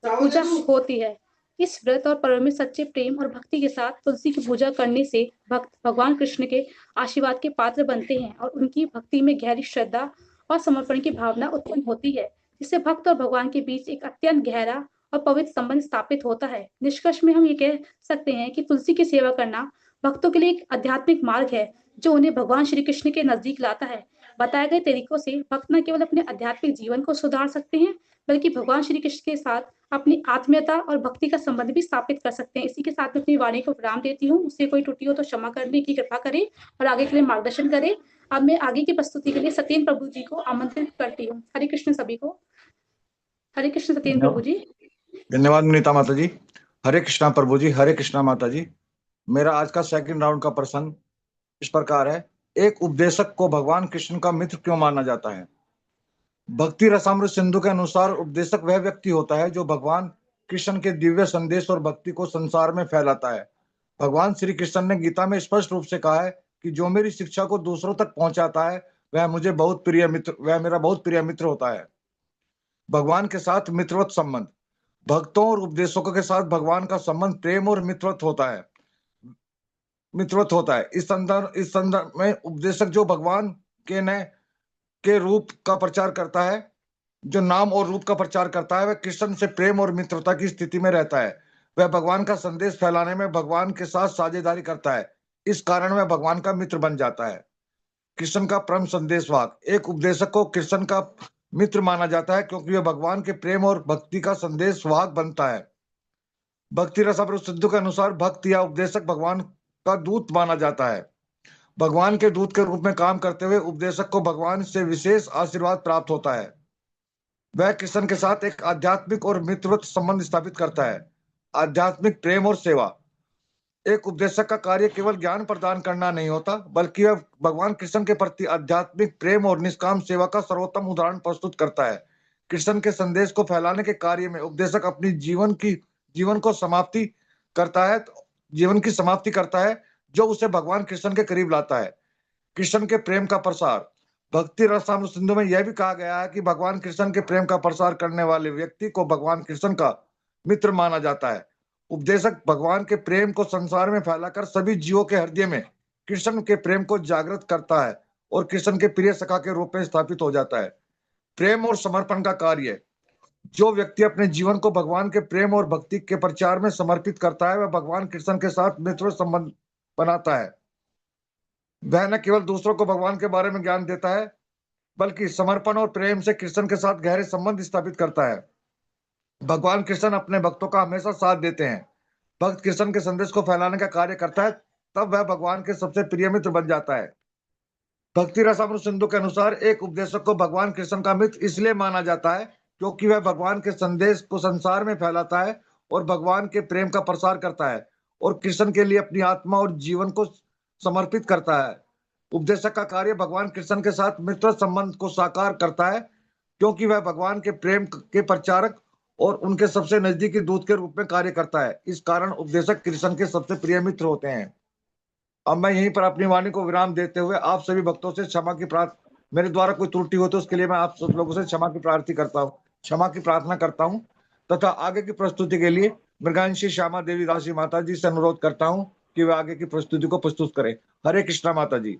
पूजा होती है। इस व्रत और पर्व में सच्चे प्रेम और भक्ति के साथ तुलसी की पूजा करने से भक्त भगवान कृष्ण के आशीर्वाद के पात्र बनते हैं और उनकी भक्ति में गहरी श्रद्धा और समर्पण की भावना उत्पन्न होती है, जिससे भक्त और भगवान के बीच एक अत्यंत गहरा और पवित्र संबंध स्थापित होता है। निष्कर्ष में हम ये कह सकते हैं कि तुलसी की सेवा करना भक्तों के लिए एक आध्यात्मिक मार्ग है जो उन्हें भगवान श्री कृष्ण के नजदीक लाता है। बताए गए तरीकों से भक्त न केवल अपने आध्यात्मिक जीवन को सुधार सकते हैं बल्कि भगवान श्री कृष्ण के साथ अपनी आत्मीयता और भक्ति का संबंध भी स्थापित कर सकते हैं। इसी के साथ में अपनी वाणी को विराम देती हूँ। उससे कोई त्रुटि हो तो क्षमा करने की कृपा करें और आगे के लिए मार्गदर्शन करें। अब मैं आगे की प्रस्तुति के लिए सत्येंद्र प्रभु जी को आमंत्रित करती हूँ। हरे कृष्ण सभी को। हरे कृष्ण सत्येंद्र प्रभु जी। धन्यवाद नीता माता जी। हरे कृष्णा प्रभु जी। हरे कृष्णा माता जी। मेरा आज का सेकंड राउंड का प्रश्न इस प्रकार है, एक उपदेशक को भगवान कृष्ण का मित्र क्यों माना जाता है? भक्ति रसामृत सिंधु के अनुसार उपदेशक वह व्यक्ति होता है जो भगवान कृष्ण के दिव्य संदेश और भक्ति को संसार में फैलाता है। भगवान श्री कृष्ण ने गीता में स्पष्ट रूप से कहा है कि जो मेरी शिक्षा को दूसरों तक पहुंचाता है वह मेरा बहुत प्रिय मित्र होता है। भगवान के साथ मित्रवत संबंध। भक्तों और उपदेशकों के साथ भगवान का संबंध प्रेम और मित्रवत होता है। इस संदर्भ में उपदेशक जो भगवान के रूप का प्रचार करता है, जो नाम और रूप का प्रचार करता है, वह कृष्ण से प्रेम और मित्रता की स्थिति में रहता है। वह भगवान का संदेश फैलाने में भगवान के साथ साझेदारी करता है। इस कारण वह भगवान का मित्र बन जाता है। कृष्ण का परम संदेशवाहक। एक उपदेशक को कृष्ण का मित्र माना जाता है क्योंकि वह भगवान के प्रेम और भक्ति का संदेशवाहक बनता है। भक्ति रसामृत सिंधु के अनुसार भक्त या उपदेशक भगवान का दूत माना जाता है। भगवान के दूत के रूप में काम करते हुए उपदेशक को भगवान से विशेष आशीर्वाद प्राप्त होता है। वह कृष्ण के साथ एक आध्यात्मिक और मित्रवत संबंध स्थापित करता है। आध्यात्मिक प्रेम और सेवा। एक उपदेशक का कार्य केवल ज्ञान प्रदान करना नहीं होता बल्कि वह भगवान कृष्ण के प्रति आध्यात्मिक प्रेम और निष्काम सेवा का सर्वोत्तम उदाहरण प्रस्तुत करता है। कृष्ण के संदेश को फैलाने के कार्य में उपदेशक अपनी जीवन की समाप्ति करता है जो उसे भगवान कृष्ण के करीब लाता है। कृष्ण के प्रेम का प्रसार। भक्ति रसामृत सिंधु में यह भी कहा गया है कि भगवान कृष्ण के प्रेम का प्रसार करने वाले व्यक्ति को भगवान कृष्ण का मित्र माना जाता है। उपदेशक भगवान के प्रेम को संसार में फैलाकर सभी जीवों के हृदय में कृष्ण के प्रेम को जागृत करता है और कृष्ण के प्रिय सखा के रूप में स्थापित हो जाता है। प्रेम और समर्पण का कार्य। जो व्यक्ति अपने जीवन को भगवान के प्रेम और भक्ति के प्रचार में समर्पित करता है वह भगवान कृष्ण के साथ मित्र संबंध बनाता है। वह न केवल दूसरों को भगवान के बारे में ज्ञान देता है बल्कि समर्पण और प्रेम से कृष्ण के साथ गहरे संबंध स्थापित करता है। भगवान कृष्ण अपने भक्तों का हमेशा साथ देते हैं। भक्त कृष्ण के संदेश को फैलाने का कार्य करता है तब वह भगवान के सबसे प्रिय मित्र बन जाता है। भक्ति रसामृत सिंधु के अनुसार एक उपदेशक को भगवान कृष्ण का मित्र इसलिए माना जाता है क्योंकि वह भगवान के संदेश को संसार में फैलाता है और भगवान के प्रेम का प्रसार करता है और कृष्ण के लिए अपनी आत्मा और जीवन को समर्पित करता है। उपदेशक का कार्य भगवान कृष्ण के साथ मित्र संबंध को साकार करता है क्योंकि वह भगवान के प्रेम के प्रचारक और उनके सबसे नजदीकी दूत के रूप में कार्य करता है। इस कारण उपदेशक कृष्ण के सबसे प्रिय मित्र होते हैं। अब मैं यहीं पर अपनी वाणी को विराम देते हुए आप सभी भक्तों से क्षमा की मेरे द्वारा कोई त्रुटि हो तो उसके लिए मैं आप सब लोगों से क्षमा की प्रार्थना करता हूँ तथा आगे की प्रस्तुति के लिए मृगांशी श्यामा देवी दासी माता जी से अनुरोध करता हूँ कि वे आगे की प्रस्तुति को प्रस्तुत करें। हरे कृष्णा माता जी।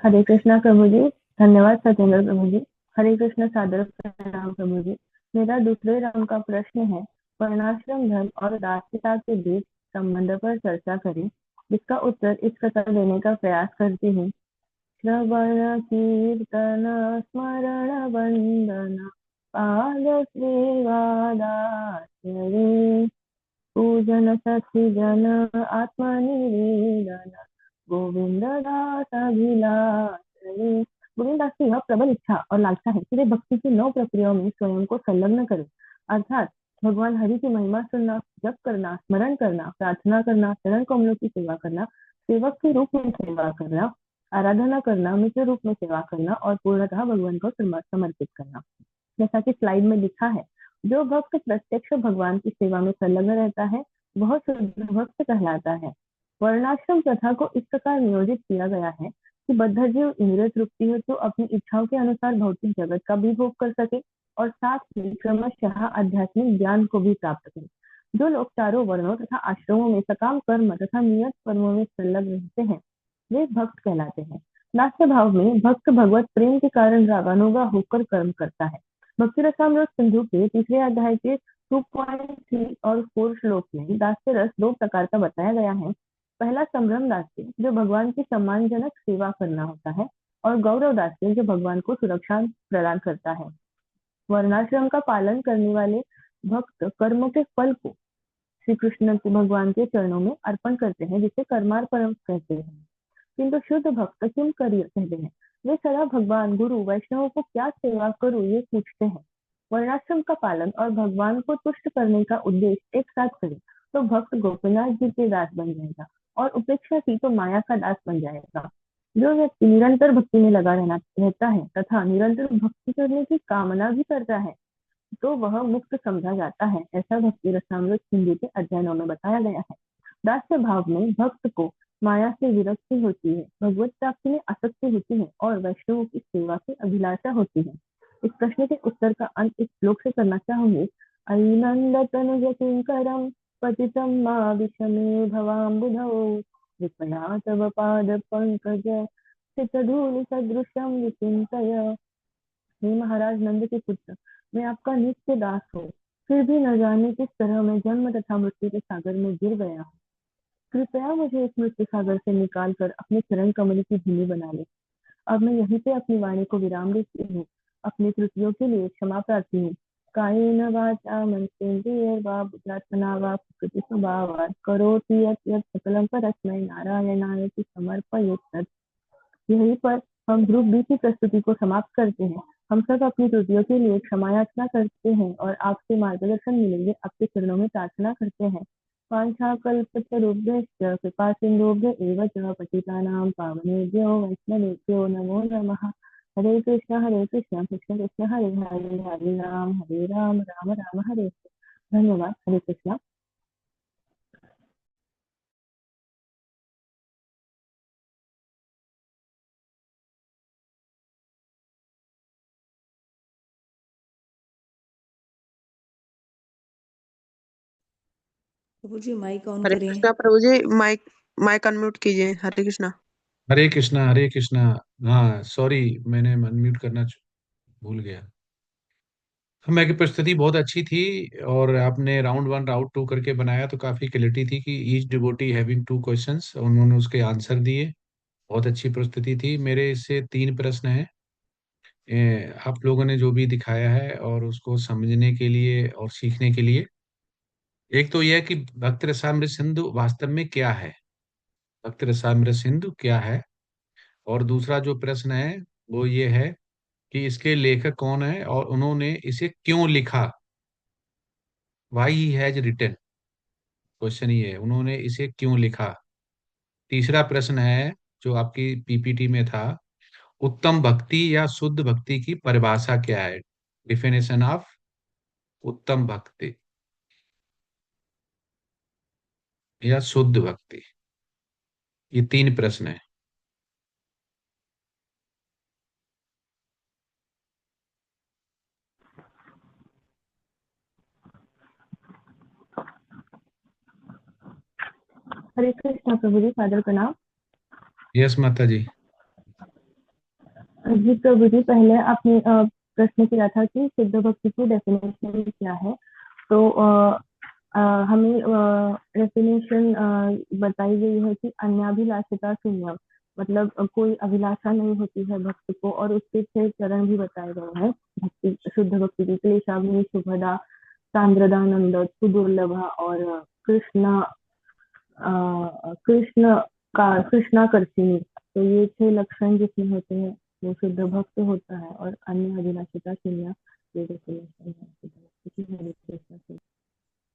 हरे कृष्णा प्रभु जी। धन्यवाद सत्येंद्र प्रभु जी। हरे कृष्ण सादर प्रणाम प्रभु जी। मेरा दूसरे राउंड का प्रश्न है, वर्णाश्रम धर्म और दास्यता के बीच संबंध पर चर्चा करें, जिसका उत्तर इस प्रकार देने का प्रयास करती हूँ। श्रवण कीर्तन स्मरण वंदन पाद सेवा दासरे, पूजन सखी जन आत्मनिवेदन गोविंद दास अभिलाष रे। गोविंद दास की यह प्रबल इच्छा और लालसा है कि वे भक्ति की 9 प्रक्रियाओं में स्वयं को संलग्न करें, अर्थात भगवान हरि की महिमा सुनना, जप करना, स्मरण करना, प्रार्थना करना, चरण कमलों की सेवा करना, सेवक के रूप में सेवा करना, आराधना करना, मित्र रूप में सेवा करना और पूर्णतः भगवान को समर्पित करना। जैसा कि स्लाइड में लिखा है, जो भक्त प्रत्यक्ष भगवान की सेवा में संलग्न रहता है वह शुद्ध भक्त कहलाता है। वर्णाश्रम प्रथा को इस प्रकार नियोजित किया गया है कि बद्ध जीव इंद्रिय तृप्ति हेतु अपनी इच्छाओं के अनुसार भौतिक जगत का भी भोग कर सके और साथ ही क्रमशः आध्यात्मिक ज्ञान को भी प्राप्त करे। जो लोग चारों वर्णों तथा आश्रमों में सकाम कर्म तथा नियत कर्मों में संलग्न रहते हैं वे भक्त कहलाते हैं। दास्य भाव में भक्त भगवत प्रेम के कारण रागानुगा होकर कर्म करता है। भक्ति रसामृत सिंधु के तीसरे अध्याय के 2.3 और 4 श्लोक में दास्य रस 2 प्रकार का बताया गया है। पहला संभ्रम दास्य, जो भगवान की सम्मानजनक सेवा करना होता है, और गौरव दास्य, जो भगवान को सुरक्षा प्रदान करता है। वर्णाश्रम का पालन करने वाले भक्त कर्मों के फल को श्री कृष्ण के भगवान के चरणों में अर्पण करते हैं, जिसे कर्मार्पण कहते हैं। किंतु शुद्ध भक्त किम करिए कहते हैं, वे सदा भगवान गुरु वैष्णवों को क्या सेवा करूं ये पूछते हैं। वर्णाश्रम का पालन और भगवान को तुष्ट करने का उद्देश्य एक साथ करें तो भक्त गोपीनाथ जी के दास बन जाएगा और उपेक्षा की तो माया का दास बन जाएगा। जो व्यक्ति निरंतर भक्ति में लगा रहता है तथा निरंतर भक्ति करने की कामना भी करता है तो वह मुक्त समझा जाता है। ऐसा भक्ति रसामृत सिंधु के अध्ययनों में बताया गया है। दास्य भाव में भक्त को माया से विरक्ति होती है, भगवत प्राप्ति में आसक्ति होती है और वैष्णवों की सेवा की अभिलाषा होती है। इस प्रश्न के उत्तर का अंत इस श्लोक से करना चाहूंगी। अयिनंद तनुज किंकरम पतितं मा विषमे भवाम्बुधौ, कृपया तव पाद पंकज स्थितधूलि सदृशं विचिन्तय। हे महाराज नंद के पुत्र, मैं आपका नित्य दास हूँ, फिर भी न जाने किस तरह मैं जन्म तथा मृत्यु के सागर में गिर गया हूँ। कृपया मुझे इस मृत्यु सागर से निकाल कर अपने चरण कमल की भूमि बना ले। अब मैं यहीं पे अपनी वाणी को विराम देती हूँ। अपनी त्रुटियों के लिए क्षमा प्रार्थी हूँ। कायेन वाचा मनसेन्द्रियैर्वा बुद्ध्यात्मना वा प्रकृति स्वभावात् करोति यत् यत् सकलं परस्मै नारायणायति समर्पयेत्। यहीं पर हम ग्रुप बी की प्रस्तुति को समाप्त करते हैं। हम सब अपनी त्रुटियों के लिए क्षमा याचना करते हैं और आपसे मार्गदर्शन मिलेंगे, आपके चरणों में प्रार्थना करते हैं। वाञ्छाकल्पतरुभ्यश्च कृपासिन्धुभ्य एव च पतितानां पावनेभ्यो वैष्णवेभ्यो नमो नमः। हरे कृष्ण कृष्ण कृष्ण हरे हरे, हरे राम राम राम हरे हरे। धन्यवाद। हरे कृष्ण। प्रभु जी माइक ऑन हरे करिए। कृष्णा प्रभु जी, माइक माइक अनम्यूट कीजिए। हरे कृष्णा। हरे कृष्णा हरे कृष्णा। हाँ सॉरी, मैंने अनम्यूट करना भूल गया। मैं की प्रस्तुति बहुत अच्छी थी और आपने राउंड 1 राउंड 2 करके बनाया तो काफी क्लैरिटी थी कि ईच डिवोटी हैविंग 2 क्वेश्चंस, उन्होंने उसके आंसर दिए। बहुत अच्छी प्रस्तुति थी। मेरे इससे 3 प्रश्न हैं। आप लोगों ने जो भी दिखाया है और उसको समझने के लिए और सीखने के लिए, एक तो यह कि भक्त रसामृत सिंधु वास्तव में क्या है, भक्त रसामृत सिंधु क्या है। और दूसरा जो प्रश्न है वो ये है कि इसके लेखक कौन है और उन्होंने इसे क्यों लिखा, why he has written. Question ये है, उन्होंने इसे क्यों लिखा। तीसरा प्रश्न है जो आपकी पीपीटी में था, उत्तम भक्ति या शुद्ध भक्ति की परिभाषा क्या है, डिफिनेशन ऑफ उत्तम भक्ति या शुद्ध भक्ति। ये 3 प्रश्न है। हरे कृष्ण प्रभु जी, सादर प्रणाम। यस माता जी। जी प्रभु जी, पहले आपने प्रश्न किया था कि शुद्ध भक्ति की डेफिनेशन क्या है। तो हमें डेफिनेशन बताई गई है कि अन्याभिलाषिता शून्यम, मतलब कोई अभिलाषा नहीं होती है भक्ति को, और उसके 6 चरण भी बताए गए हैं भक्ति, शुद्ध भक्ति की। क्लेशाग्नि, शुभदा, सांद्रदानंद, सुदुर्लभा और कृष्ण कृष्ण का कृष्णाकर्षिणी। तो ये 6 लक्षण जिसमें होते हैं वो शुद्ध भक्त होता है, और अन्य अभिलाषिता शून्य ये डेफिनेशन है शुद्ध भक्ति की। हरे कृष्ण से।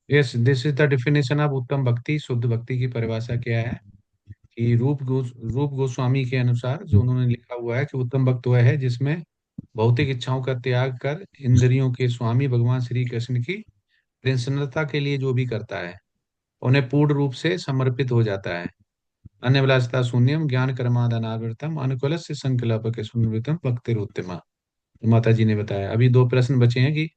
Yes, this is the definition of उत्तम भक्ति। शुद्ध भक्ति की परिभाषा क्या है कि रूप गोस्वामी के अनुसार जो उन्होंने लिखा हुआ है कि उत्तम भक्त वह है जिसमें भौतिक इच्छाओं का त्याग कर इंद्रियों के स्वामी भगवान श्री कृष्ण की प्रसन्नता के लिए जो भी करता है उन्हें पूर्ण रूप से समर्पित हो जाता है। अन्यभिलाषिता शून्यम, ज्ञान कर्मादानावृतम, अनुकूल से संकल्प के सुनृतम, भक्तिरुत्तमा। माता जी ने बताया। अभी 2 प्रश्न बचे हैं कि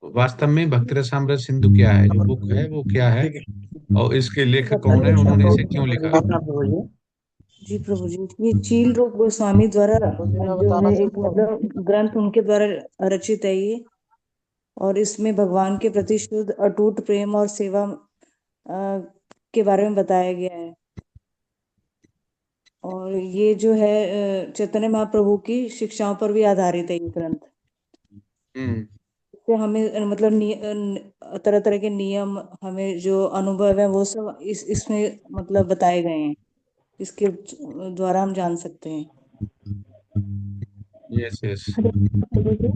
वास्तव में भक्ति रसामृत सिंधु क्या है, जो बुक है वो क्या है, ठीक है। और इसके लेखक कौन है, हरे उन्होंने कृष्णा इसे क्यों लिखा। प्रभु जी। जी प्रभु जी, ये चील रूप गोस्वामी द्वारा जो है एक मतलब ग्रंथ उनके द्वारा रचित है ये, और इसमें भगवान के प्रति शुद्ध अटूट प्रेम और सेवा के बारे में बताया गया है। और ये जो है चैतन्य महाप्रभु की शिक्षाओं पर भी आधारित है ये ग्रंथ। हम्म इससे हमें मतलब तरह तरह के नियम, हमें जो अनुभव है वो सब इसमें मतलब बताए गए हैं। इसके द्वारा हम जान सकते हैं। Yes yes. हरे कृष्ण प्रभु जी,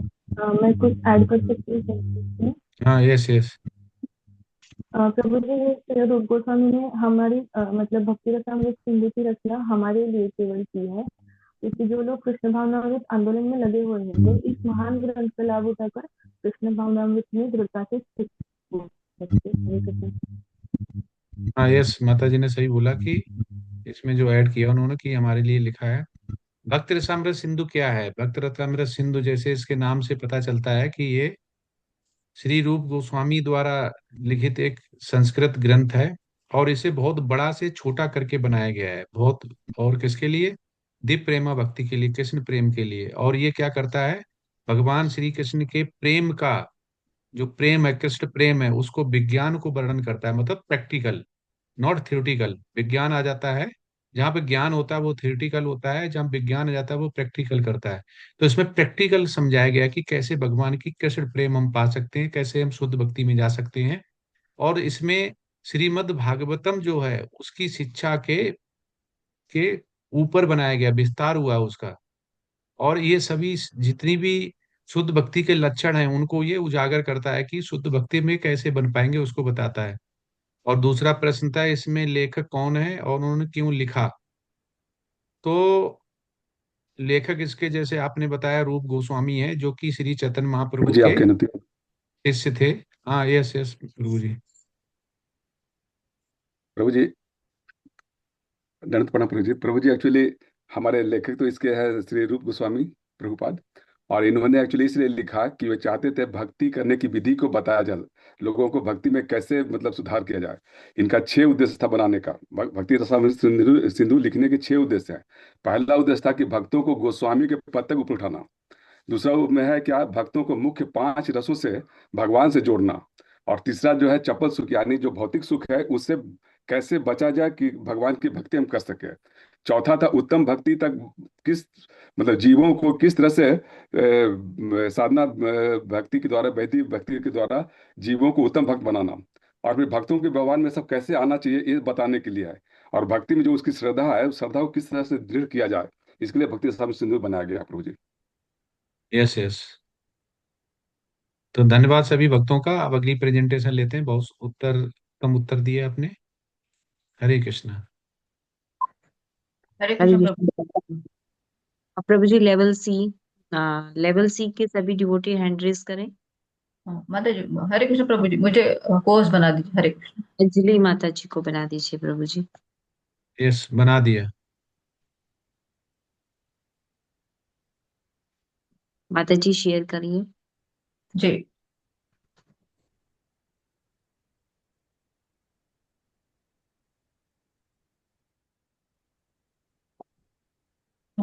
मैं कुछ ऐड कर सकती हूँ इसमें? हाँ यस यस। प्रभु जी, ये श्री रूप गोस्वामी ने हमारी मतलब भक्ति रसामृत सिंधु की रचना हमारे लिए केवल की है, क्योंकि जो लोग कृष्ण भावनामृत आंदोलन में लगे हुए हैं वो इस महान ग्रंथ का लाभ उठाकर कृष्ण भावनामृत में दृढ़ता से स्थित हो सकते। हरे कृष्ण। हाँ यस, माता जी ने सही बोला कि इसमें जो ऐड किया उन्होंने कि हमारे लिए लिखा है। भक्त रसामृत सिंधु क्या है? भक्त रसामृत सिंधु जैसे इसके नाम से पता चलता है कि ये श्री रूप गोस्वामी द्वारा लिखित एक संस्कृत ग्रंथ है, और इसे बहुत बड़ा से छोटा करके बनाया गया है बहुत। और किसके लिए? दिव्य प्रेमा भक्ति के लिए, कृष्ण प्रेम के लिए। और ये क्या करता है? भगवान श्री कृष्ण के प्रेम का जो प्रेम है, कृष्ण प्रेम है, उसको विज्ञान को वर्णन करता है, मतलब प्रैक्टिकल, नॉट थ्योरेटिकल। विज्ञान आ जाता है, जहाँ पे ज्ञान होता है वो थ्योरेटिकल होता है, जहाँ विज्ञान आ जाता है वो प्रैक्टिकल करता है। तो इसमें प्रैक्टिकल समझाया गया कि कैसे भगवान की कृष्ण प्रेम हम पा सकते हैं, कैसे हम शुद्ध भक्ति में जा सकते हैं। और इसमें श्रीमद् भागवतम जो है उसकी शिक्षा के ऊपर बनाया गया, विस्तार हुआ उसका। और ये सभी जितनी भी शुद्ध भक्ति के लक्षण हैं उनको ये उजागर करता है कि शुद्ध भक्ति में कैसे बन पाएंगे, उसको बताता है। और दूसरा प्रश्न था इसमें लेखक कौन है और उन्होंने क्यों लिखा। तो लेखक इसके जैसे आपने बताया रूप गोस्वामी है, जो कि श्री चैतन्य महाप्रभु जी आप के कहना थे। शिष्य थे। हाँ यस यस प्रभु जी। प्रभु जी, दंड प्रणाम प्रभु जी एक्चुअली हमारे लेखक तो इसके हैं श्री रूप गोस्वामी प्रभुपाद। और इन्होंने एक्चुअली इसलिए लिखा कि वे चाहते थे भक्ति करने की विधि को बताया जाए, लोगों को भक्ति में कैसे मतलब सुधार किया जाए। इनका 6 उद्देश्य था बनाने का। भक्ति रसामृत सिंधु सिंधु लिखने के 6 उद्देश्य हैं। पहला उद्देश्य था कि भक्तों को गोस्वामी के पद तक ऊपर उठाना। दूसरा में है क्या, भक्तों को मुख्य 5 रसों से भगवान से जोड़ना। और तीसरा जो है चपल सुख, यानी जो भौतिक सुख है उससे कैसे बचा जाए कि भगवान की भक्ति हम कर सके। चौथा था उत्तम भक्ति तक किस मतलब जीवों को किस तरह से साधना भक्ति के द्वारा, वैदिक भक्ति के द्वारा जीवों को उत्तम भक्त बनाना। और फिर भक्तों के व्यवहार में सब कैसे आना चाहिए ये बताने के लिए है। और भक्ति में जो उसकी श्रद्धा है उस श्रद्धा को किस तरह से दृढ़ किया जाए, इसके लिए भक्ति रसामृत सिंधु बनाया गया है प्रभु जी। Yes yes. तो धन्यवाद सभी भक्तों का। अब अगली प्रेजेंटेशन लेते हैं। बहुत उत्तम उत्तर दिए आपने। हरे कृष्णा। हरे हरे कृष्ण प्रभु। कृष्ण। प्रभु जी, लेवल सी के सभी डिवोटी हैंड रेज करें। माता जी, हरे कृष्ण प्रभु जी, मुझे कोर्स बना दीजिए। हरे कृष्ण। अंजलि माता जी को बना दीजिए प्रभु जी। यस, बना दिया। माता जी शेयर करिए। जी।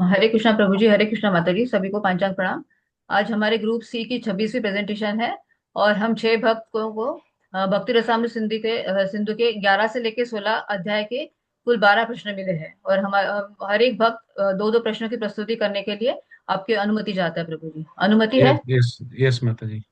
हरे कृष्णा प्रभु जी, हरे कृष्णा माता जी, सभी को पांचांग प्रणाम। आज हमारे ग्रुप सी की 26वीं प्रेजेंटेशन है और हम 6 भक्तों को भक्ति रसामृत सिंधु के 11 से लेके 16 अध्याय के कुल 12 प्रश्न मिले हैं और हर एक भक्त दो दो प्रश्नों की प्रस्तुति करने के लिए आपकी अनुमति चाहता है प्रभु जी। अनुमति है? यस यस माता जी।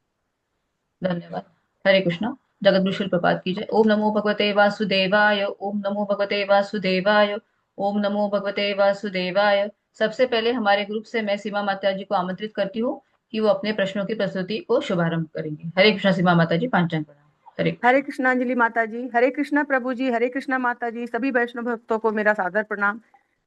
धन्यवाद। हरे कृष्णा। जगत शिल प्रपात कीजिए। ओम नमो भगवते वासुदेवाय, ओम नमो भगवते वासुदेवाय, ओम नमो भगवते वासुदेवाय। सबसे पहले हमारे ग्रुप से मैं सीमा माता जी को आमंत्रित करती हूँ कि वो अपने प्रश्नों की प्रस्तुति को शुभारंभ करेंगे। हरे कृष्णा सीमा माता जी, पांचांग प्रणाम। हरे कृष्णांजलि माता जी, हरे कृष्णा प्रभु जी, हरे कृष्णा माता जी, सभी वैष्णव भक्तों को मेरा सादर प्रणाम।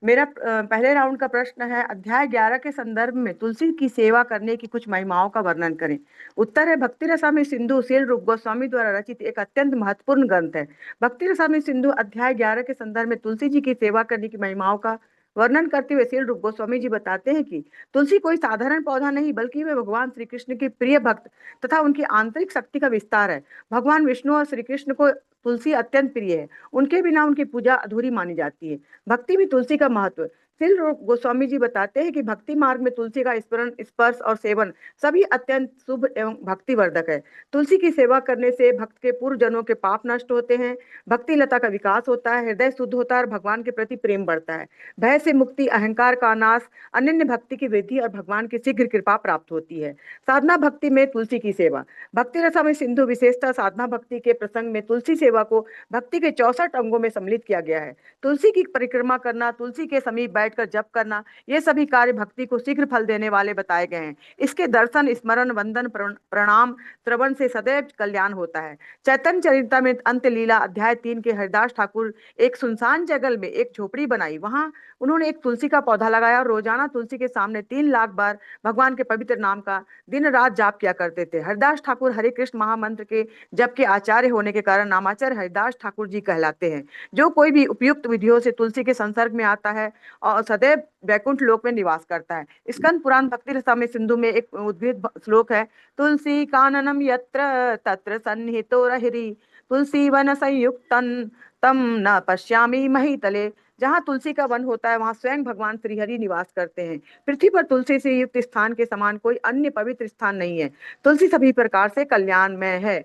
मेरा पहले राउंड का प्रश्न है, अध्याय 11 के संदर्भ में तुलसी की सेवा करने की कुछ महिमाओं का वर्णन करें। उत्तर है, भक्ति रसामृत सिंधु श्रील रूप गोस्वामी द्वारा रचित एक अत्यंत महत्वपूर्ण ग्रंथ है। भक्ति रसामृत सिंधु अध्याय 11 के संदर्भ में तुलसी जी की सेवा करने की महिमाओं का वर्णन करते हुए श्रील रूप गोस्वामी जी बताते हैं कि तुलसी कोई साधारण पौधा नहीं, बल्कि वे भगवान श्री कृष्ण के प्रिय भक्त तथा उनकी आंतरिक शक्ति का विस्तार है। भगवान विष्णु और श्री कृष्ण को तुलसी अत्यंत प्रिय है, उनके बिना उनकी पूजा अधूरी मानी जाती है। भक्ति में तुलसी का महत्व श्रील रूप गोस्वामी जी बताते हैं कि भक्ति मार्ग में तुलसी का स्मरण, स्पर्श और सेवन सभी अत्यंत शुभ एवं भक्तिवर्धक है। तुलसी की सेवा करने से भक्त के पूर्व जन्मों के पाप नष्ट होते हैं, भक्ति लता का विकास होता है, हृदय शुद्ध होता है और भगवान के प्रति प्रेम बढ़ता है। भय से मुक्ति, अहंकार का नाश, अनन्य भक्ति की वृद्धि और भगवान की शीघ्र कृपा प्राप्त होती है। साधना भक्ति में तुलसी की सेवा। भक्ति रसामृत सिंधु विशेषतः साधना भक्ति के प्रसंग में तुलसी सेवा को भक्ति के 64 अंगों में सम्मिलित किया गया है। तुलसी की परिक्रमा करना, तुलसी के समीप बैठकर जप करना, ये सभी कार्य भक्ति को शीघ्र फल देने वाले बताए गए हैं। इसके दर्शन, स्मरण, वंदन, प्रणाम, श्रवण से सदैव कल्याण होता है। चैतन्य चरितामृत अंत लीला अध्याय 3 के हरिदास ठाकुर एक सुनसान जंगल में एक झोपड़ी बनाई, वहां उन्होंने एक तुलसी का पौधा लगाया और रोजाना तुलसी के सामने 3 लाख बार भगवान के पवित्र नाम का दिन रात जाप किया करते थे। हरिदास ठाकुर हरे कृष्ण महामंत्र के जप के आचार्य होने के कारण नामाचार्य हरिदास ठाकुर जी कहलाते हैं। जो कोई भी उपयुक्त विधियों से तुलसी के संसर्ग में आता है और सदैव वैकुंठ लोक में निवास करता है। स्कंद पुराण भक्ति रसामृत सिंधु में एक उद्भिद श्लोक है, तुलसी काननम यत्र तत्र सन्निहितो रहरि, तुलसी वन संयुक्तन तम न पश्यामि महितले। जहाँ तुलसी का वन होता है वहाँ स्वयं भगवान श्रीहरि निवास करते हैं। पृथ्वी पर तुलसी से युक्त स्थान के समान कोई अन्य पवित्र स्थान नहीं है। तुलसी सभी प्रकार से कल्याणमय है।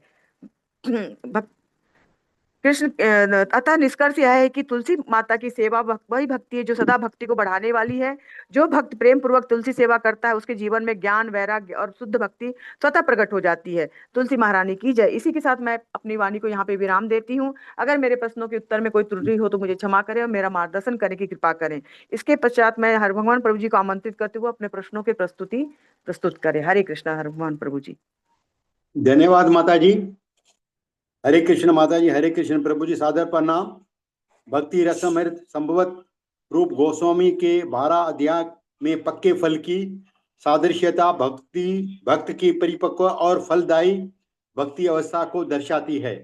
कृष्ण अतः निष्कर्ष यह है कि तुलसी माता की सेवा वही भक्ति है जो सदा भक्ति को बढ़ाने वाली है। जो भक्त प्रेम पूर्वक तुलसी सेवा करता है उसके जीवन में ज्ञान, वैराग्य और शुद्ध भक्ति स्वतः प्रकट हो जाती है। तुलसी महारानी की जय। इसी के साथ मैं अपनी वाणी को यहाँ पे विराम देती हूँ। अगर मेरे प्रश्नों के उत्तर में कोई त्रुटि हो तो मुझे क्षमा करें और मेरा मार्गदर्शन करने की कृपा करें। इसके पश्चात मैं हर भगवान प्रभु जी को आमंत्रित करते हुए अपने प्रश्नों की प्रस्तुत करें। हरे कृष्णा। हर भगवान प्रभु जी। धन्यवाद माता जी। हरे कृष्ण माता जी, हरे कृष्ण प्रभु जी, सादर प्रणाम। भक्ति रसामृत संभवत रूप गोस्वामी के 12 अध्याय में पक्के फल की सादृश्यता भक्त की परिपक्व और फलदायी भक्ति अवस्था को दर्शाती है।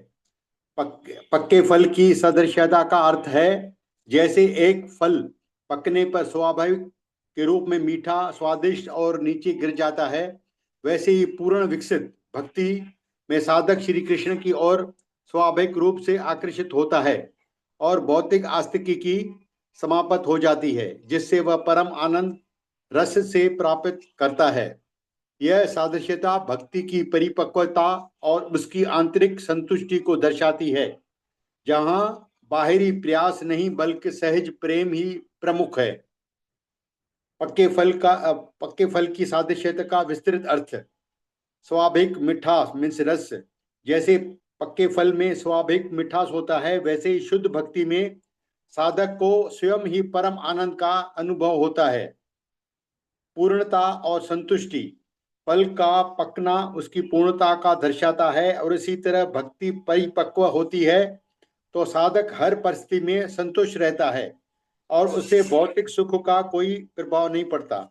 पक्के फल की सदृश्यता का अर्थ है जैसे एक फल पकने पर स्वाभाविक के रूप में मीठा, स्वादिष्ट और नीचे गिर जाता है, वैसे ही पूर्ण विकसित भक्ति में साधक श्री कृष्ण की ओर स्वाभाविक रूप से आकर्षित होता है और भौतिक आस्तिकी की समाप्त हो जाती है, जिससे वह परम आनंद रस से प्राप्त करता है। यह सादृश्यता भक्ति की परिपक्वता और उसकी आंतरिक संतुष्टि को दर्शाती है, जहां बाहरी प्रयास नहीं बल्कि सहज प्रेम ही प्रमुख है। पक्के फल की सादृश्यता का विस्तृत अर्थ। स्वाभाविक मिठास मीन्स रस। जैसे पक्के फल में स्वाभाविक मिठास होता है, वैसे ही शुद्ध भक्ति में साधक को स्वयं ही परम आनंद का अनुभव होता है। पूर्णता और संतुष्टि। फल का पकना उसकी पूर्णता का दर्शाता है और इसी तरह भक्ति परिपक्व होती है तो साधक हर परिस्थिति में संतुष्ट रहता है और उससे भौतिक सुख का कोई प्रभाव नहीं पड़ता।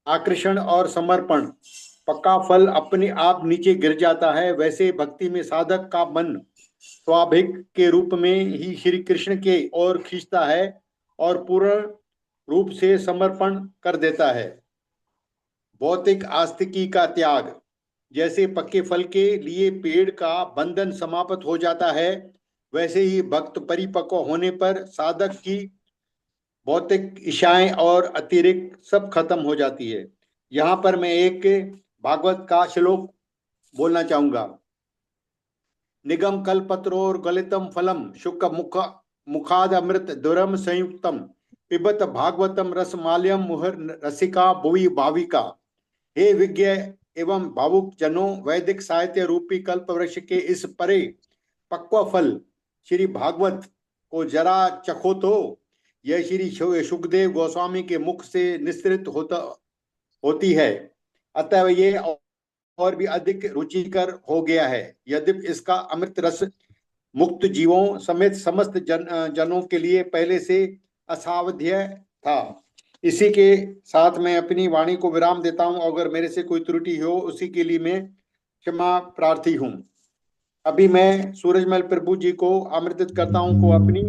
आकर्षण और समर्पण। पक्का फल अपने आप नीचे गिर जाता है, वैसे भक्ति में साधक का मन स्वाभाविक के रूप में ही श्री कृष्ण के ओर खींचता है और पूर्ण रूप से समर्पण कर देता है। भौतिक आस्तिकी का त्याग। जैसे पक्के फल के लिए पेड़ का बंधन समाप्त हो जाता है, वैसे ही भक्त परिपक्व होने पर साधक की भौतिक इच्छाएं और अतिरिक्त सब खत्म हो जाती है। यहाँ पर मैं एक भागवत का श्लोक बोलना चाहूंगा। निगम कल्पत्रोर गलितम फलम शुक मुखाद अमृत दुरम संयुक्तम पिबत भागवतम रसमाल्यम मुहर रसिका भुवि भाविका। हे विज्ञ एवं भावुक जनों, वैदिक साहित्य रूपी कल्प वृक्ष के इस परे पक्व फल श्री भागवत को जरा चखो तो। यह श्री सुखदेव गोस्वामी के मुख से निस्तृत होती है, अतः ये और भी अधिक रुचिकर हो गया है। यद्यपि इसका अमृत रस मुक्त जीवों समेत समस्त जनों के लिए पहले से असावध्य था। इसी के साथ मैं अपनी वाणी को विराम देता हूं। अगर मेरे से कोई त्रुटि हो उसी के लिए मैं क्षमा प्रार्थी हूं। अभी मैं सूरजमल प्रभु जी को आमंत्रित करता हूं को अपनी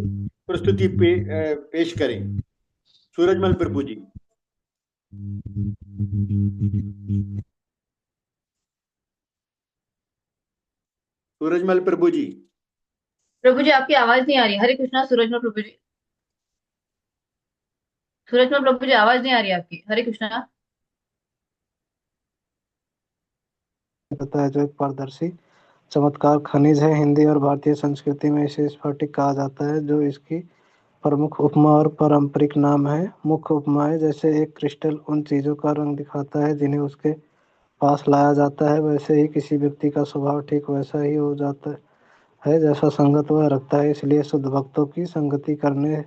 प्रस्तुति पेश करें। सूरजमल प्रभु जी। सूरजमल प्रभु जी। प्रभु जी आपकी आवाज नहीं आ रही। हरे कृष्णा सूरजमल प्रभु जी। सूरजमल प्रभु जी आवाज नहीं आ रही आपकी। हरे कृष्णा। है जो एक पारदर्शी चमत्कार खनिज है। हिंदी और भारतीय संस्कृति में इसे स्फटिक कहा जाता है, जो इसकी प्रमुख उपमा और पारंपरिक नाम है। मुख्य उपमाएं जैसे एक क्रिस्टल उन चीजों का रंग दिखाता है जिन्हें उसके पास लाया जाता है, वैसे ही किसी व्यक्ति का स्वभाव ठीक वैसा ही हो जाता है जैसा संगत वह रखता है। इसलिए शुद्ध भक्तों की संगति करने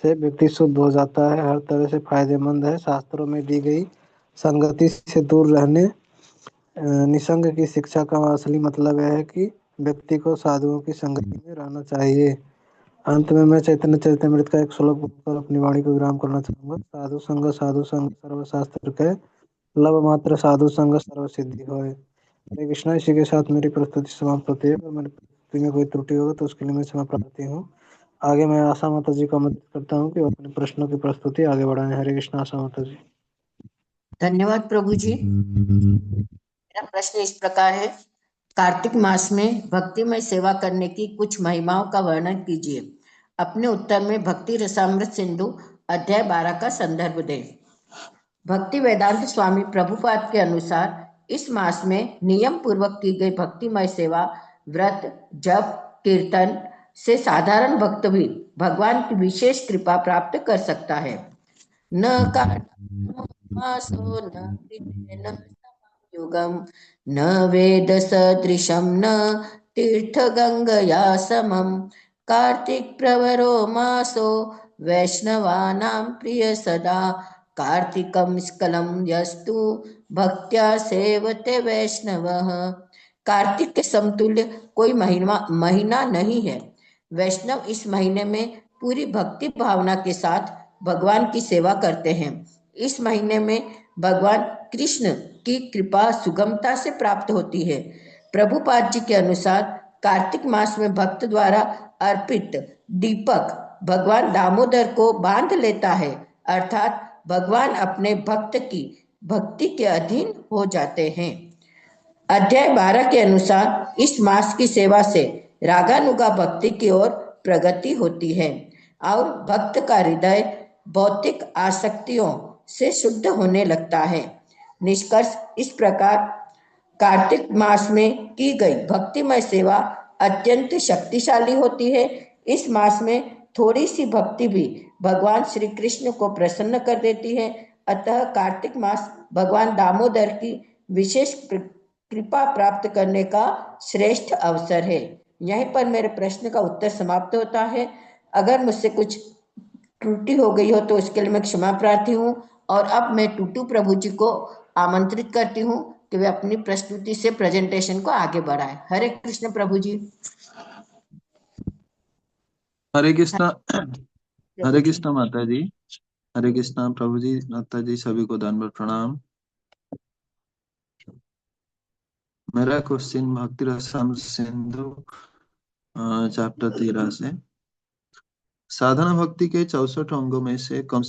से व्यक्ति शुद्ध हो जाता है, हर तरह से फायदेमंद है। शास्त्रों में दी गई संगति से दूर रहने निसंग की शिक्षा का असली मतलब यह है कि व्यक्ति को साधुओं की संगति में रहना चाहिए। अंत में मैं चैतन्य चरितमृत का एक श्लोक बोलकर अपनी वाणी को विराम करना चाहूंगा। साधु संग सर्वशास्त्र कहे, लव मात्र साधु संग सर्व सिद्धि होए। हरे कृष्णा। इसी के साथ मेरी प्रस्तुति समाप्त होती है। मेरी प्रस्तुति में कोई त्रुटि होगा तो उसके लिए मैं क्षमा प्रार्थी हूँ। आगे मैं आशा माता जी को आमंत्रित करता हूँ कि वो अपने प्रश्नों की प्रस्तुति आगे बढ़ाएं। हरे कृष्णा। आशा माता जी। धन्यवाद प्रभु जी। मेरा प्रश्न इस प्रकार है, कार्तिक मास में भक्तिमय सेवा करने की कुछ महिमाओं का वर्णन कीजिए। अपने उत्तर में भक्ति रसामृत सिंधु अध्याय 12 का संदर्भ दें। भक्ति वेदांत स्वामी प्रभुपाद के अनुसार इस मास में नियम पूर्वक की गई भक्तिमय सेवा, व्रत, जप, कीर्तन से साधारण भक्त भी भगवान की विशेष कृपा प्राप्त कर सकता है। न मासो न युगम न वेद सदृशम न तीर्थ गंगया समम कार्तिक प्रवरो मासो वैष्णवानां प्रिय सदा कार्तिकम स्कलम यस्तु भक्त्या सेवते वैष्णवः। कार्तिक के समतुल्य कोई महीना नहीं है। वैष्णव इस महीने में पूरी भक्ति भावना के साथ भगवान की सेवा करते हैं। इस महीने में भगवान कृष्ण की कृपा सुगमता से प्राप्त होती है। प्रभुपाद जी के अनुसार कार्तिक मास में भक्त द्वारा अर्पित दीपक भगवान दामोदर को बांध लेता है, अर्थात भगवान अपने भक्त की भक्ति के अधीन हो जाते हैं। अध्याय 12 के अनुसार इस मास की सेवा से रागानुगा भक्ति की ओर प्रगति होती है और भक्त का हृदय भौतिक आसक्तियों से शुद्ध होने लगता है। निष्कर्ष इस प्रकार कार्तिक मास में की गई भक्तिमय सेवा अत्यंत शक्तिशाली होती है। इस मास में थोड़ी सी भक्ति भी भगवान श्री कृष्ण को प्रसन्न कर देती है। अतः कार्तिक मास भगवान दामोदर की विशेष कृपा प्राप्त करने का श्रेष्ठ अवसर है। यहीं पर मेरे प्रश्न का उत्तर समाप्त होता है। अगर मुझसे कुछ त्रुटि हो गई हो तो उसके लिए मैं क्षमा प्रार्थी हूँ। और अब मैं टूटू प्रभु जी को आमंत्रित करती हूँ कि वे अपनी प्रस्तुति से प्रेजेंटेशन को आगे बढ़ाएं। हरे कृष्ण प्रभु जी। हरे कृष्णा। हरे कृष्णा माता जी। हरे कृष्णा प्रभु जी, माता जी, सभी को दंडवत प्रणाम। मेरा क्वेश्चन भक्ति रसामृत सिंधु चैप्टर 13 से, साधना भक्ति के 64 अंगों में से कम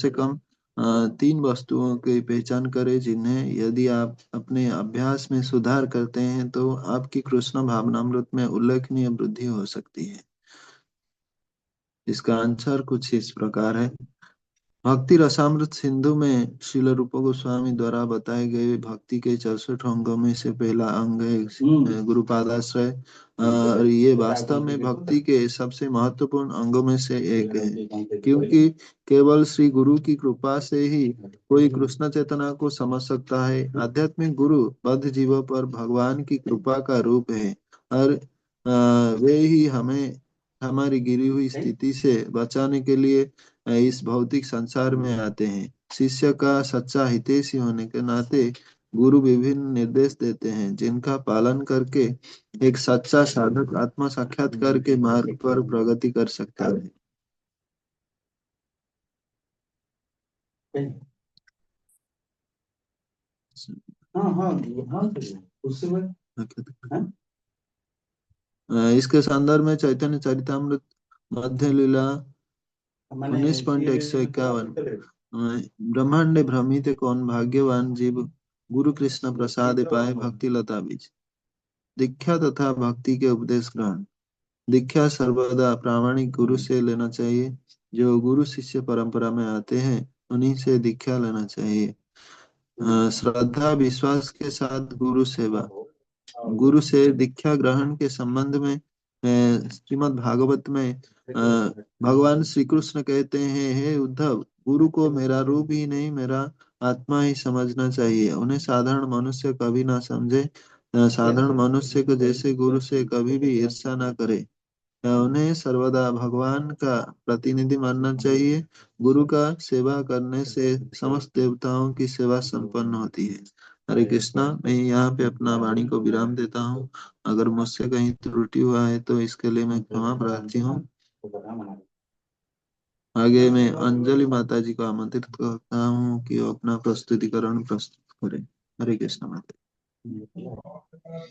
3 वस्तुओं की पहचान करें जिन्हें यदि आप अपने अभ्यास में सुधार करते हैं तो आपकी कृष्ण भावनामृत में उल्लेखनीय वृद्धि हो सकती है। इसका आंसर कुछ इस प्रकार है। भक्ति रसामृत सिंधु में श्रील रूप गोस्वामी द्वारा बताए गए भक्ति के 64 अंगों में से पहला अंग है गुरुपादाश्रय। और ये वास्तव में भक्ति के सबसे महत्वपूर्ण अंगों में से एक है, क्योंकि केवल श्री गुरु की कृपा से ही कोई कृष्ण चेतना को समझ सकता है। आध्यात्मिक गुरु बद्ध जीवों पर भगवान की कृपा का रूप है, और वे ही हमें हमारी गिरी हुई स्थिति से बचाने के लिए इस भौतिक संसार में आते हैं। शिष्य का सच्चा हितैषी होने के नाते गुरु विभिन्न निर्देश देते हैं, जिनका पालन करके एक सच्चा साधक आत्म साक्षात्कार के मार्ग पर प्रगति कर सकता है। इसके संदर्भ में चैतन्य चरितामृत मध्य लीला 19.151 ब्रह्मांडे भ्रमित कौन भाग्यवान जीव गुरु कृष्ण प्रसाद पाए भक्ति लता बीज। दीक्षा तथा भक्ति के उपदेश ग्रहण। दीक्षा सर्वदा प्रामाणिक गुरु से लेना चाहिए। जो गुरु शिष्य परंपरा में आते हैं उन्हीं से दीक्षा लेना चाहिए। श्रद्धा विश्वास के साथ गुरु सेवा। गुरु से दीक्षा ग्रहण के संबंध में श्रीमद् भागवत में भगवान श्री कृष्ण कहते हैं, हे उद्धव, गुरु को मेरा रूप ही नहीं मेरा आत्मा ही समझना चाहिए। उन्हें साधारण मनुष्य कभी ना समझे। साधारण मनुष्य को जैसे गुरु से कभी भी ईर्ष्या ना करे। उन्हें सर्वदा भगवान का प्रतिनिधि मानना चाहिए। गुरु का सेवा करने से समस्त देवताओं की सेवा संपन्न होती है। हरे कृष्णा। मैं यहाँ पे अपना वाणी को विराम देता हूँ। अगर मुझसे कहीं त्रुटि हुआ है तो इसके लिए मैं क्षमा प्रार्थी हूँ। आगे मैं अंजलि माता जी को आमंत्रित करता हूँ कि वो अपना प्रस्तुतिकरण प्रस्तुत करें। हरे कृष्णा माता।